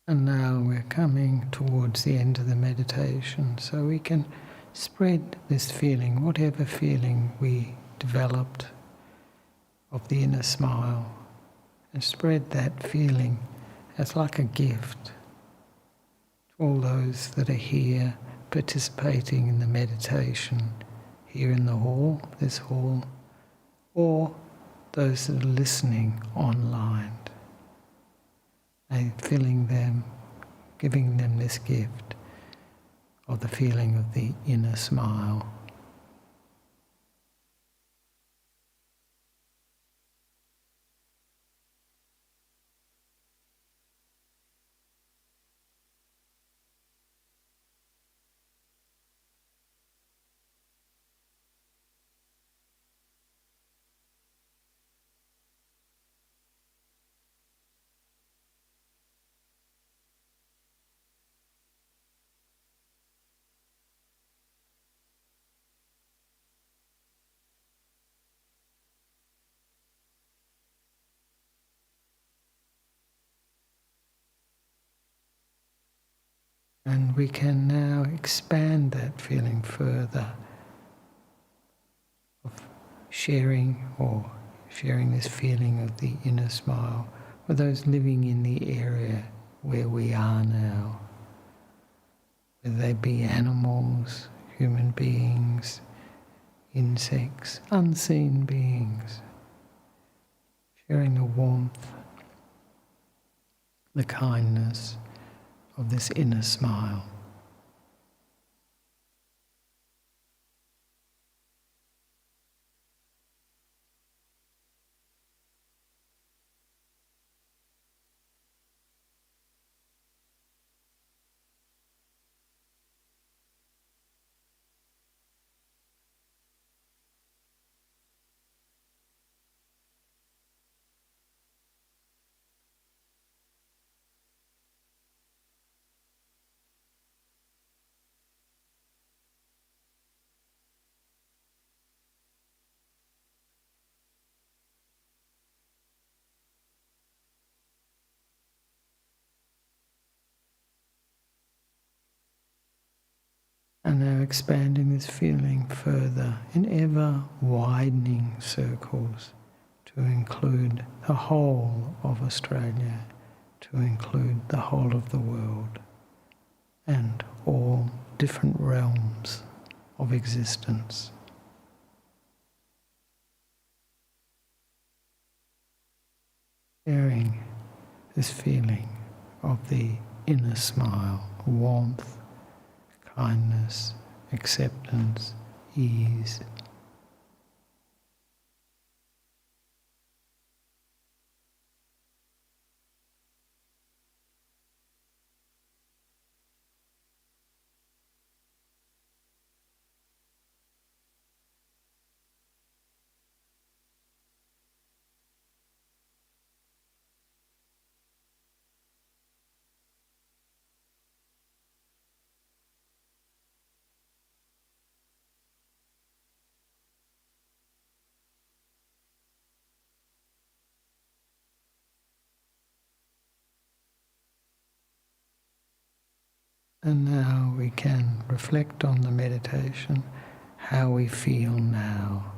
And now we're coming towards the end of the meditation, so we can spread this feeling, whatever feeling we developed of the inner smile, and spread that feeling as like a gift to all those that are here participating in the meditation here in the hall, this hall, or those that are listening online. And filling them, giving them this gift of the feeling of the inner smile. And we can now expand that feeling further of sharing this feeling of the inner smile with those living in the area where we are now, whether they be animals, human beings, insects, unseen beings, sharing the warmth, the kindness of this inner smile. And now expanding this feeling further in ever widening circles to include the whole of Australia, to include the whole of the world, and all different realms of existence. Sharing this feeling of the inner smile, warmth, kindness, acceptance, ease. And now we can reflect on the meditation, how we feel now.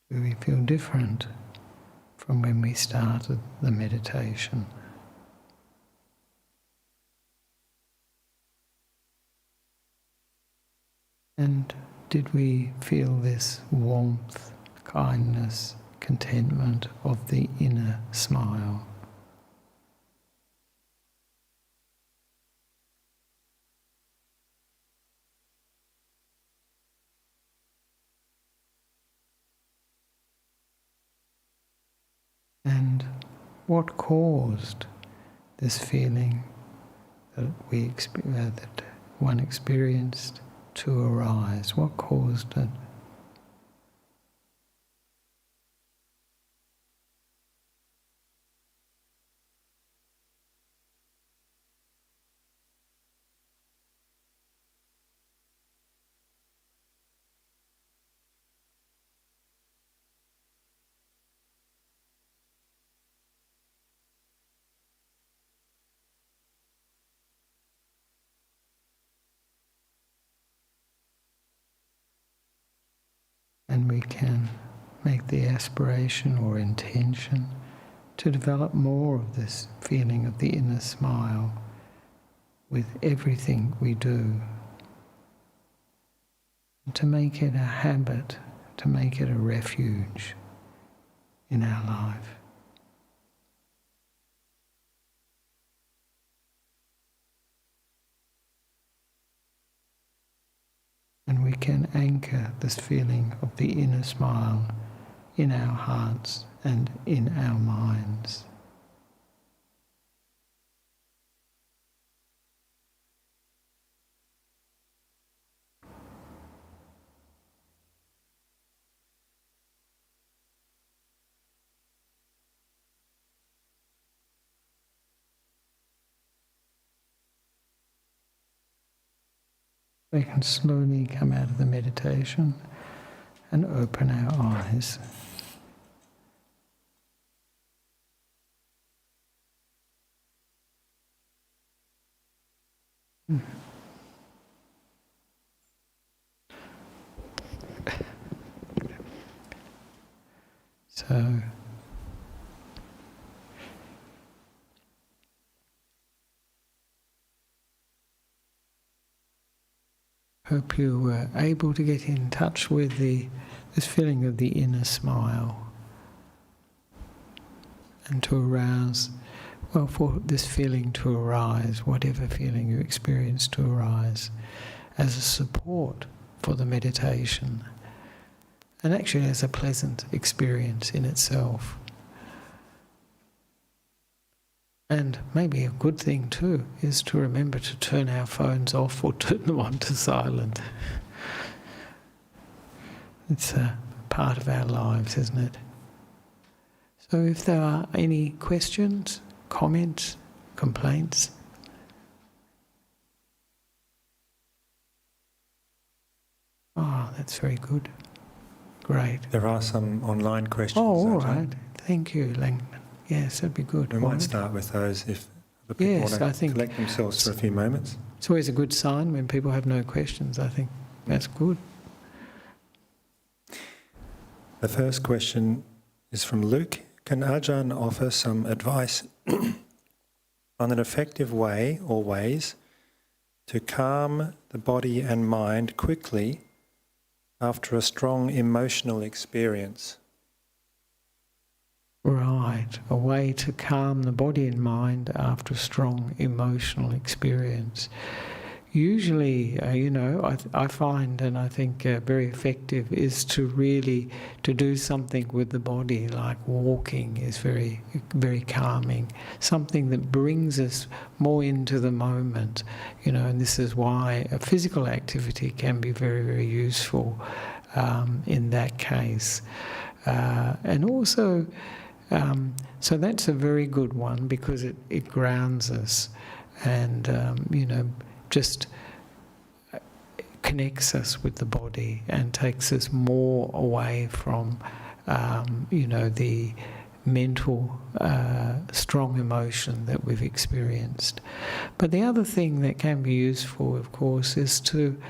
Do we feel different from when we started the meditation? And did we feel this warmth, kindness, contentment of the inner smile? And what caused this feeling that that one experienced to arise? What caused it? And we can make the aspiration or intention to develop more of this feeling of the inner smile with everything we do. And to make it a habit, to make it a refuge in our life. And we can anchor this feeling of the inner smile in our hearts and in our minds. We can slowly come out of the meditation and open our eyes. So, hope you were able to get in touch with this feeling of the inner smile and to arouse, well, for this feeling to arise, whatever feeling you experience to arise, as a support for the meditation, and actually as a pleasant experience in itself. And maybe a good thing too is to remember to turn our phones off or turn them on to silent. It's a part of our lives, isn't it? So if there are any questions, comments, complaints. Oh, that's very good. Great. There are some online questions. Oh, all right. Thank you, Langman. Yes, that'd be good. We might start with those if the people want to collect themselves for a few moments. It's always a good sign when people have no questions. I think that's good. The first question is from Luke. Can Ajahn offer some advice on an effective way or ways to calm the body and mind quickly after a strong emotional experience? Right, a way to calm the body and mind after a strong emotional experience. Usually, I find, and I think very effective, is to really do something with the body, like walking is very, very calming. Something that brings us more into the moment, and this is why a physical activity can be very, very useful in that case. And also, so that's a very good one because it grounds us and, just connects us with the body and takes us more away from, the mental strong emotion that we've experienced. But the other thing that can be useful, of course, is to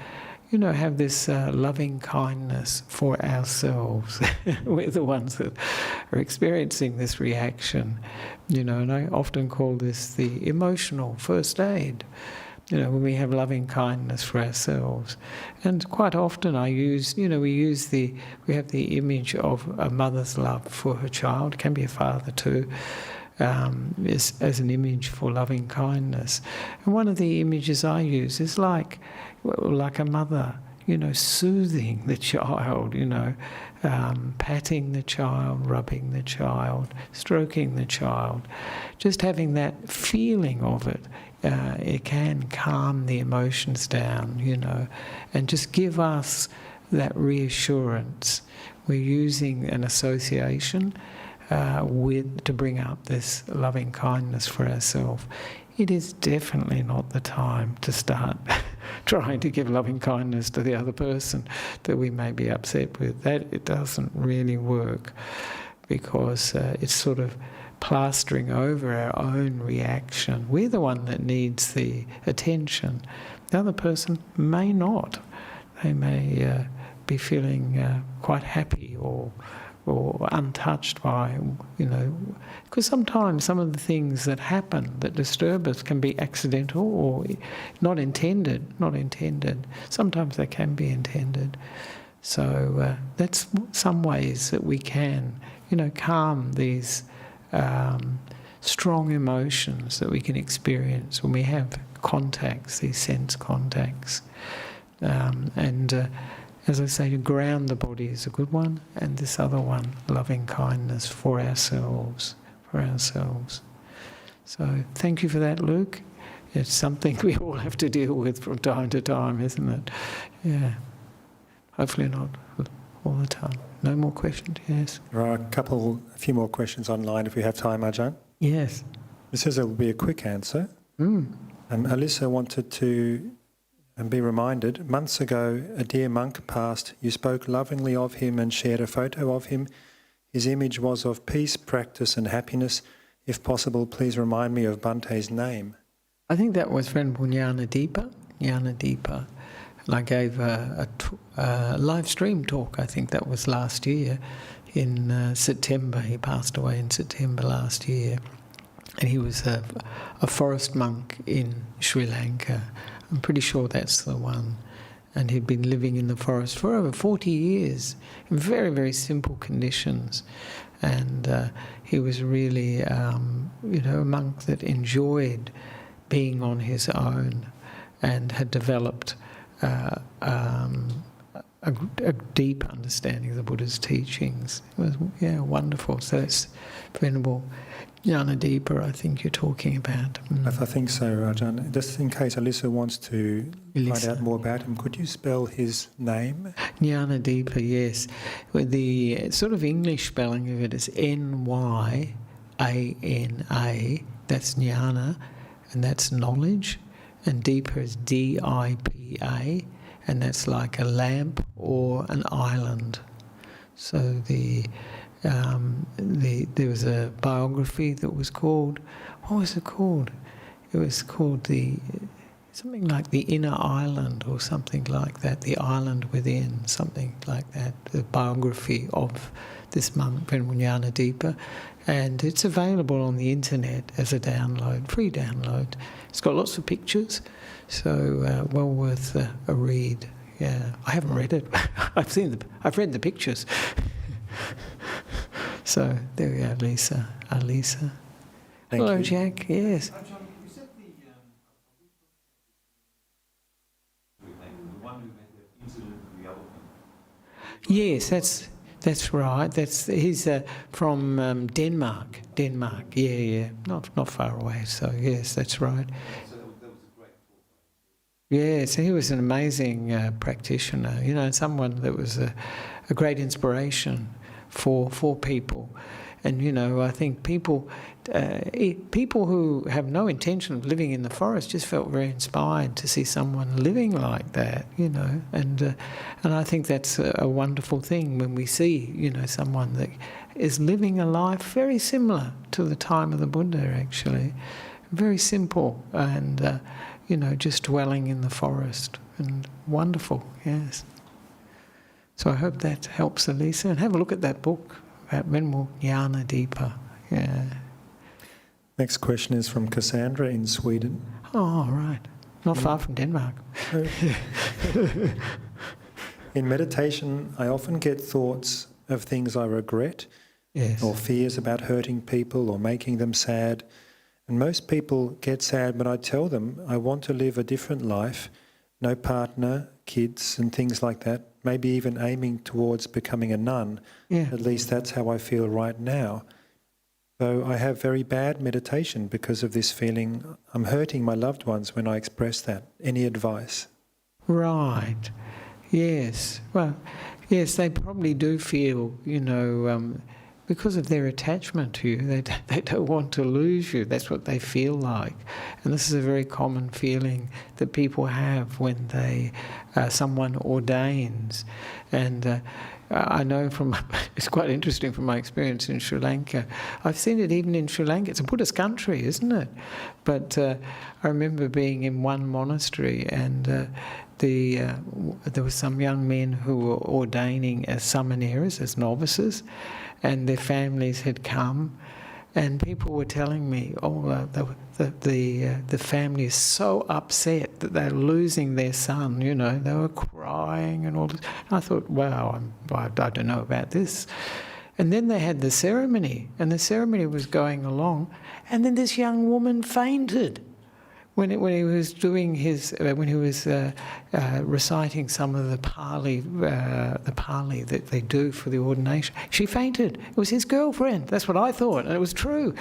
have this loving kindness for ourselves. We're the ones that are experiencing this reaction, and I often call this the emotional first aid, when we have loving kindness for ourselves. And quite often we have the image of a mother's love for her child, it can be a father too, as an image for loving kindness. And one of the images I use is like a mother, soothing the child, patting the child, rubbing the child, stroking the child. Just having that feeling of it, it can calm the emotions down, and just give us that reassurance. We're using an association to bring up this loving kindness for ourselves. It is definitely not the time to start trying to give loving kindness to the other person that we may be upset with. That it doesn't really work because it's sort of plastering over our own reaction. We're the one that needs the attention. The other person may not. They may be feeling quite happy or untouched by, because sometimes some of the things that happen that disturb us can be accidental or not intended. Sometimes they can be intended. So that's some ways that we can, calm these strong emotions that we can experience when we have contacts, these sense contacts. As I say, to ground the body is a good one, and this other one, loving kindness for ourselves. So thank you for that, Luke. It's something we all have to deal with from time to time, isn't it? Yeah. Hopefully not all the time. No more questions? Yes. There are a few more questions online if we have time, Ajahn. Yes. This says it will be a quick answer. Alyssa wanted to be reminded, months ago a dear monk passed. You spoke lovingly of him and shared a photo of him. His image was of peace, practice and happiness. If possible, please remind me of Bhante's name. I think that was Venerable Jnana Deepa. And I gave a live stream talk, I think that was last year, in September. He passed away in September last year. And he was a forest monk in Sri Lanka. I'm pretty sure that's the one. And he'd been living in the forest for over 40 years in very, very simple conditions. And he was really, a monk that enjoyed being on his own and had developed a deep understanding of the Buddha's teachings. It was, wonderful. So that's Venerable Jnana Deepa, I think you're talking about. I think so, Ajahn. Just in case Alyssa wants to find out more about him, could you spell his name? Jnana Deepa, yes. Well, the sort of English spelling of it is Nyana. That's jnana, and that's knowledge. And Deepa is Dipa, and that's like a lamp or an island. So there was a biography that was called, what was it called? It was called something like The Inner Island or something like that, The Island Within, something like that, the biography of this monk, Venerable Jnana Deepa. And it's available on the internet as a download, free download. It's got lots of pictures, so well worth a read. Yeah, I haven't read it. I've read the pictures. So there we are, Lisa. Alisa. Hello, you. Jack. Yes. John, you said the one who had the incident with the elephant. Yes, that's right. He's from Denmark. Yeah. Not far away. So yes, that's right. So that was a great talk. Yeah, so he was an amazing practitioner. Someone that was a great inspiration for people. And I think people who have no intention of living in the forest just felt very inspired to see someone living like that, and I think that's a wonderful thing when we see someone that is living a life very similar to the time of the Buddha, actually, very simple, and just dwelling in the forest, and wonderful. Yes. So I hope that helps, Elisa. And have a look at that book about Venerable Jnana Deepa. Yeah. Next question is from Cassandra in Sweden. Oh, right. Not far from Denmark. In meditation, I often get thoughts of things I regret, yes, or fears about hurting people or making them sad. And most people get sad when I tell them I want to live a different life, no partner, kids and things like that, maybe even aiming towards becoming a nun. Yeah. At least that's how I feel right now. So I have very bad meditation because of this feeling. I'm hurting my loved ones when I express that. Any advice? Right. Yes. Well, yes, they probably do feel, because of their attachment to you, they don't want to lose you. That's what they feel like. And this is a very common feeling that people have when someone ordains. And, I know from, it's quite interesting from my experience in Sri Lanka. I've seen it even in Sri Lanka. It's a Buddhist country, isn't it? But I remember being in one monastery, and there were some young men who were ordaining as samaneras, as novices, and their families had come. And people were telling me, the family is so upset that they're losing their son, you know. They were crying and all this. And I thought, wow, I don't know about this. And then they had the ceremony, and the ceremony was going along, and then this young woman fainted when he was doing his reciting some of the Pali that they do for the ordination. She fainted. It was his girlfriend. That's what I thought, and it was true.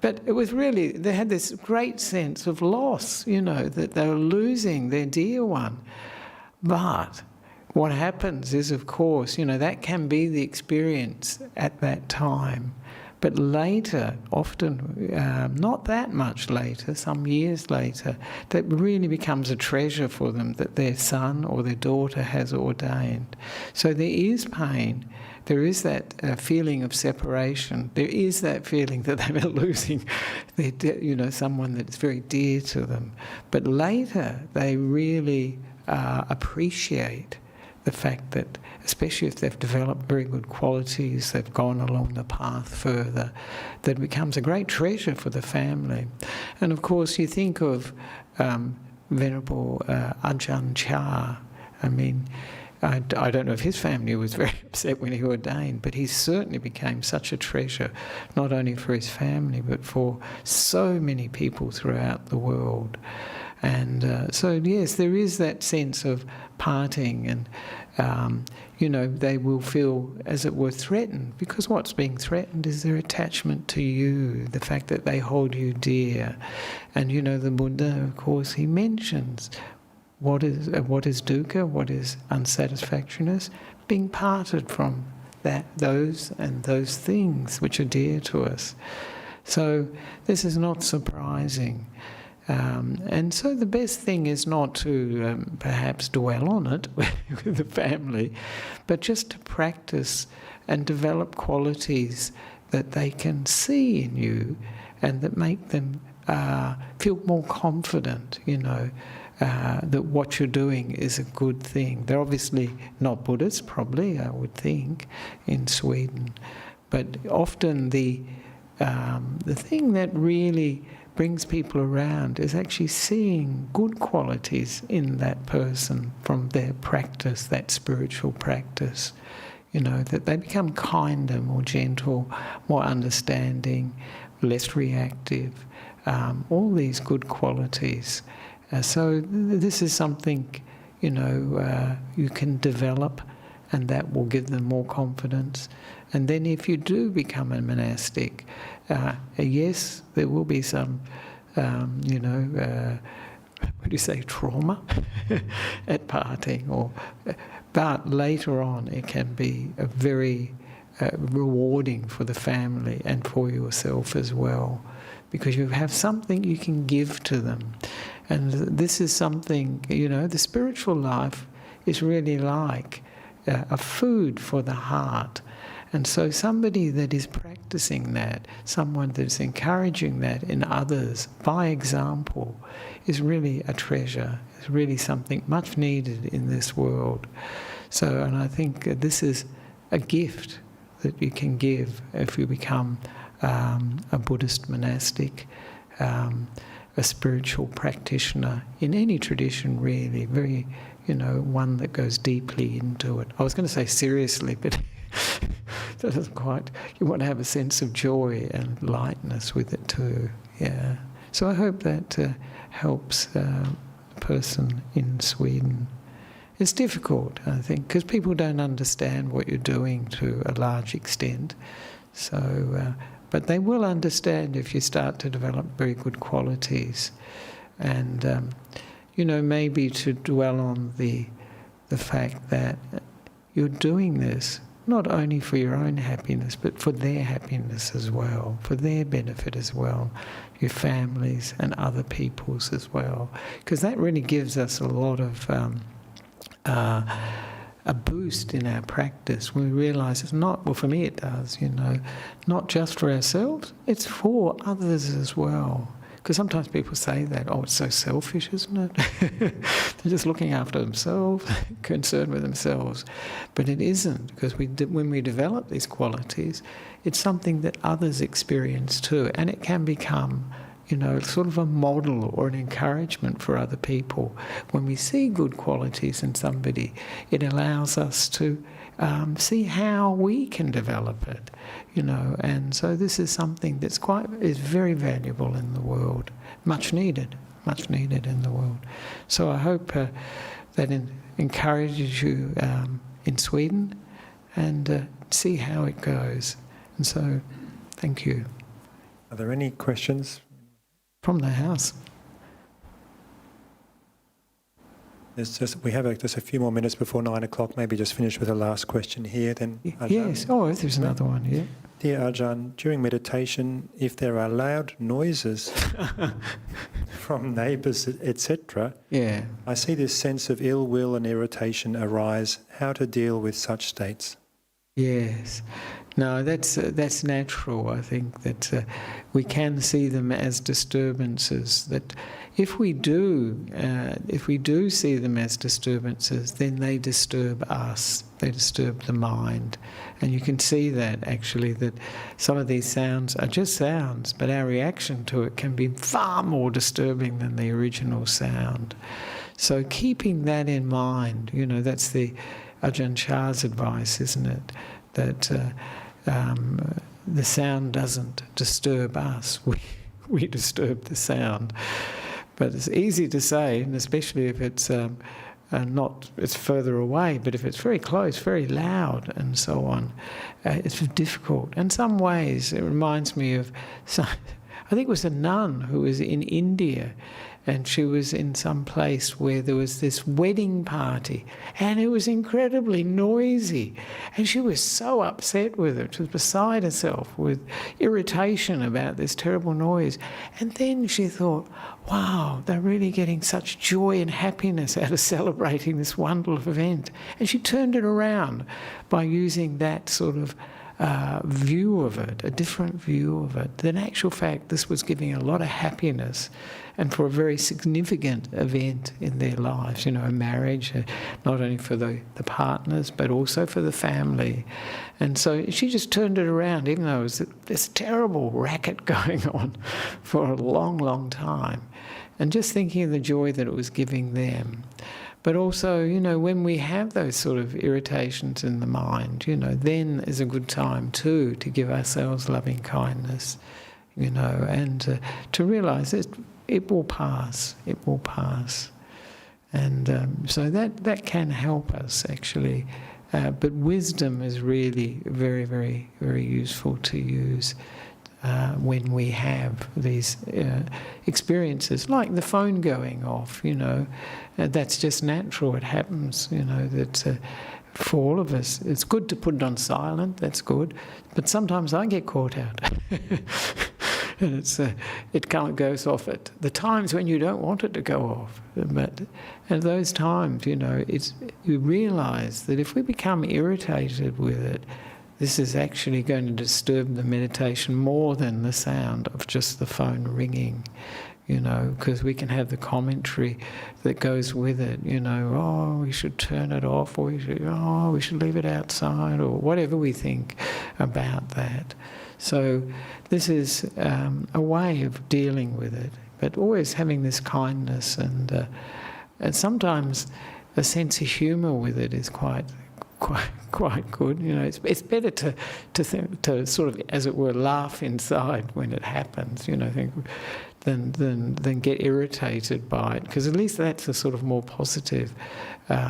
But it was really, they had this great sense of loss, you know, that they were losing their dear one. But what happens is, of course, you know, that can be the experience at that time. But later, often, not that much later, some years later, that really becomes a treasure for them that their son or their daughter has ordained. So there is pain. There is that feeling of separation. There is that feeling that they are losing someone that's very dear to them. But later, they really appreciate the fact that, especially if they've developed very good qualities, they've gone along the path further, that it becomes a great treasure for the family. And of course, you think of Venerable Ajahn Chah. I mean, I don't know if his family was very upset when he ordained, but he certainly became such a treasure, not only for his family, but for so many people throughout the world. And so, yes, there is that sense of parting, and, they will feel, as it were, threatened, because what's being threatened is their attachment to you, the fact that they hold you dear. And, the Buddha, of course, he mentions what is dukkha, what is unsatisfactoriness, being parted from those things which are dear to us. So this is not surprising. And so the best thing is not to perhaps dwell on it with the family, but just to practice and develop qualities that they can see in you and that make them feel more confident, that what you're doing is a good thing. They're obviously not Buddhists, probably, I would think, in Sweden. But often the thing that really brings people around is actually seeing good qualities in that person from their practice, that spiritual practice. That they become kinder, more gentle, more understanding, less reactive, all these good qualities. So this is something, you can develop, and that will give them more confidence. And then if you do become a monastic, yes, there will be some, trauma at parting, but later on it can be a very rewarding for the family and for yourself as well, because you have something you can give to them. And this is something, the spiritual life is really like a food for the heart. And so somebody that is practicing that, someone that's encouraging that in others by example, is really a treasure. It's really something much needed in this world. So, and I think this is a gift that you can give if you become a Buddhist monastic, a spiritual practitioner in any tradition, really, very, one that goes deeply into it. I was going to say seriously, but that doesn't quite. You want to have a sense of joy and lightness with it too. Yeah. So I hope that helps a person in Sweden. It's difficult, I think, because people don't understand what you're doing to a large extent. So, but they will understand if you start to develop very good qualities, and maybe to dwell on the fact that you're doing this not only for your own happiness, but for their happiness as well, for their benefit as well, your families and other people's as well, because that really gives us a lot of a boost in our practice when we realise it's not, well, for me it does, not just for ourselves, it's for others as well. Because sometimes people say that, oh, it's so selfish, isn't it? They're just looking after themselves, concerned with themselves. But it isn't, because when we develop these qualities, it's something that others experience too, and it can become sort of a model or an encouragement for other people. When we see good qualities in somebody, it allows us to see how we can develop it, and so this is something that's is very valuable in the world, much needed in the world. So I hope that encourages you in Sweden, and see how it goes. And so, thank you. Are there any questions? From the house. We have just a few more minutes before 9 o'clock. Maybe just finish with the last question here. Then, Ajahn. Yes. Oh, if there's another one. Yeah. Dear Ajahn, during meditation, if there are loud noises from neighbours, etc., yeah, I see this sense of ill will and irritation arise. How to deal with such states? Yes. No, that's natural. I think that we can see them as disturbances. That if we do see them as disturbances, then they disturb us. They disturb the mind, and you can see that actually that some of these sounds are just sounds, but our reaction to it can be far more disturbing than the original sound. So keeping that in mind, that's the Ajahn Chah's advice, isn't it? That the sound doesn't disturb us, we disturb the sound. But it's easy to say, and especially if it's it's further away, but if it's very close, very loud and so on, it's difficult. In some ways, it reminds me of, I think it was a nun who was in India, and she was in some place where there was this wedding party, and it was incredibly noisy, and she was so upset with it. She was beside herself with irritation about this terrible noise. And then she thought, wow, they're really getting such joy and happiness out of celebrating this wonderful event. And she turned it around by using that sort of view of it, a different view of it. That in actual fact, this was giving a lot of happiness, and for a very significant event in their lives, a marriage, not only for the partners, but also for the family. And so she just turned it around, even though there was this terrible racket going on for a long, long time. And just thinking of the joy that it was giving them. But also, when we have those sort of irritations in the mind, then is a good time too to give ourselves loving kindness, and to realise that it will pass. It will pass. And so that can help us actually. But wisdom is really very, very, very useful to use when we have these experiences, like the phone going off, that's just natural. It happens, that for all of us, it's good to put it on silent, that's good, but sometimes I get caught out. And it kind of goes off at the times when you don't want it to go off. But at those times, you realise that if we become irritated with it, this is actually going to disturb the meditation more than the sound of just the phone ringing, because we can have the commentary that goes with it, oh, we should turn it off, or we should leave it outside, or whatever we think about that. So this is a way of dealing with it, but always having this kindness and sometimes a sense of humour with it is quite good. It's better to sort of, as it were, laugh inside when it happens. Than get irritated by it, because at least that's a sort of more positive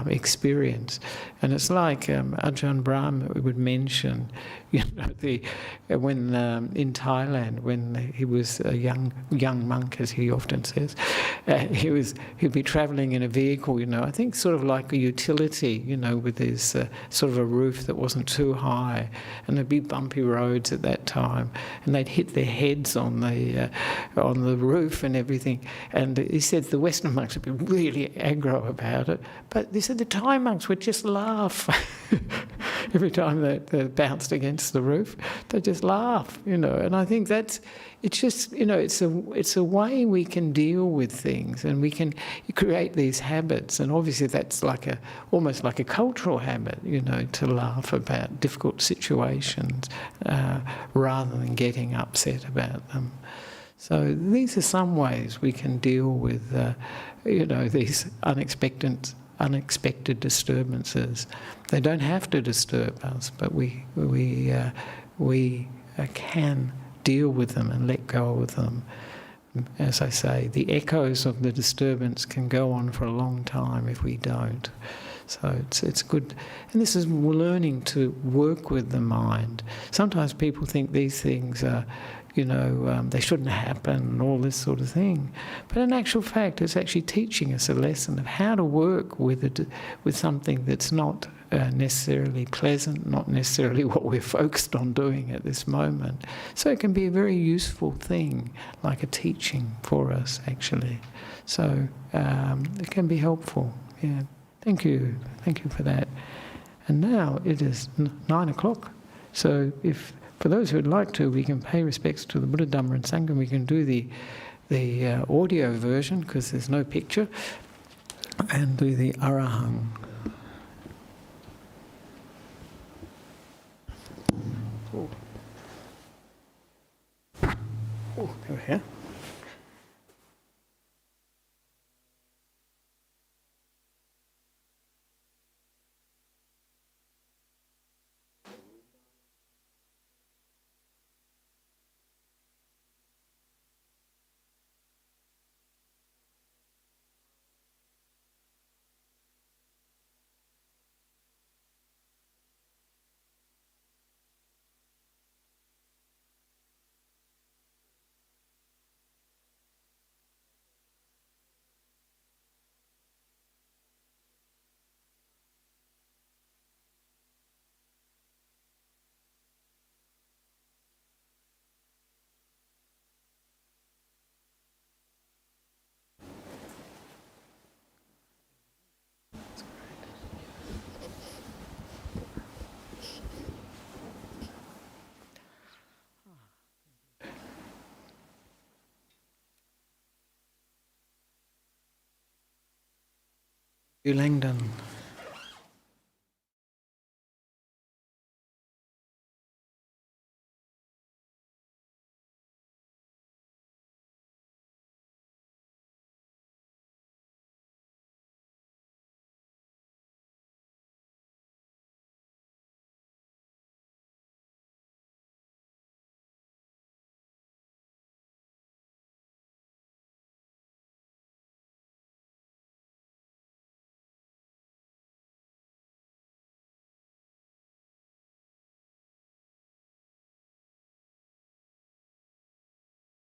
experience. And it's like Ajahn Brahm would mention, when in Thailand, when he was a young monk, as he often says, he'd be travelling in a vehicle, I think sort of like a utility, with his sort of a roof that wasn't too high, and there'd be bumpy roads at that time, and they'd hit their heads on the roof and everything. And he said the Western monks would be really aggro about it. But he said the Thai monks would just laugh. Every time they bounced against the roof, they just laugh, you know. And I think it's just, you know, it's a way we can deal with things, and we can create these habits. And obviously that's almost like a cultural habit, you know, to laugh about difficult situations rather than getting upset about them. So these are some ways we can deal with, you know, these unexpected disturbances. They don't have to disturb us, but we can deal with them and let go of them. As I say, the echoes of the disturbance can go on for a long time if we don't. So it's good. And this is learning to work with the mind. Sometimes people think these things are, you know, they shouldn't happen and all this sort of thing. But in actual fact, it's actually teaching us a lesson of how to work with something that's not necessarily pleasant, not necessarily what we're focused on doing at this moment. So it can be a very useful thing, like a teaching for us, actually. So it can be helpful. Yeah. Thank you for that. And now it is 9 o'clock. So for those who would like to, we can pay respects to the Buddha, Dhamma and Sangha. We can do the audio version because there's no picture, and do the Arahang. Oh, there we are. Langdon.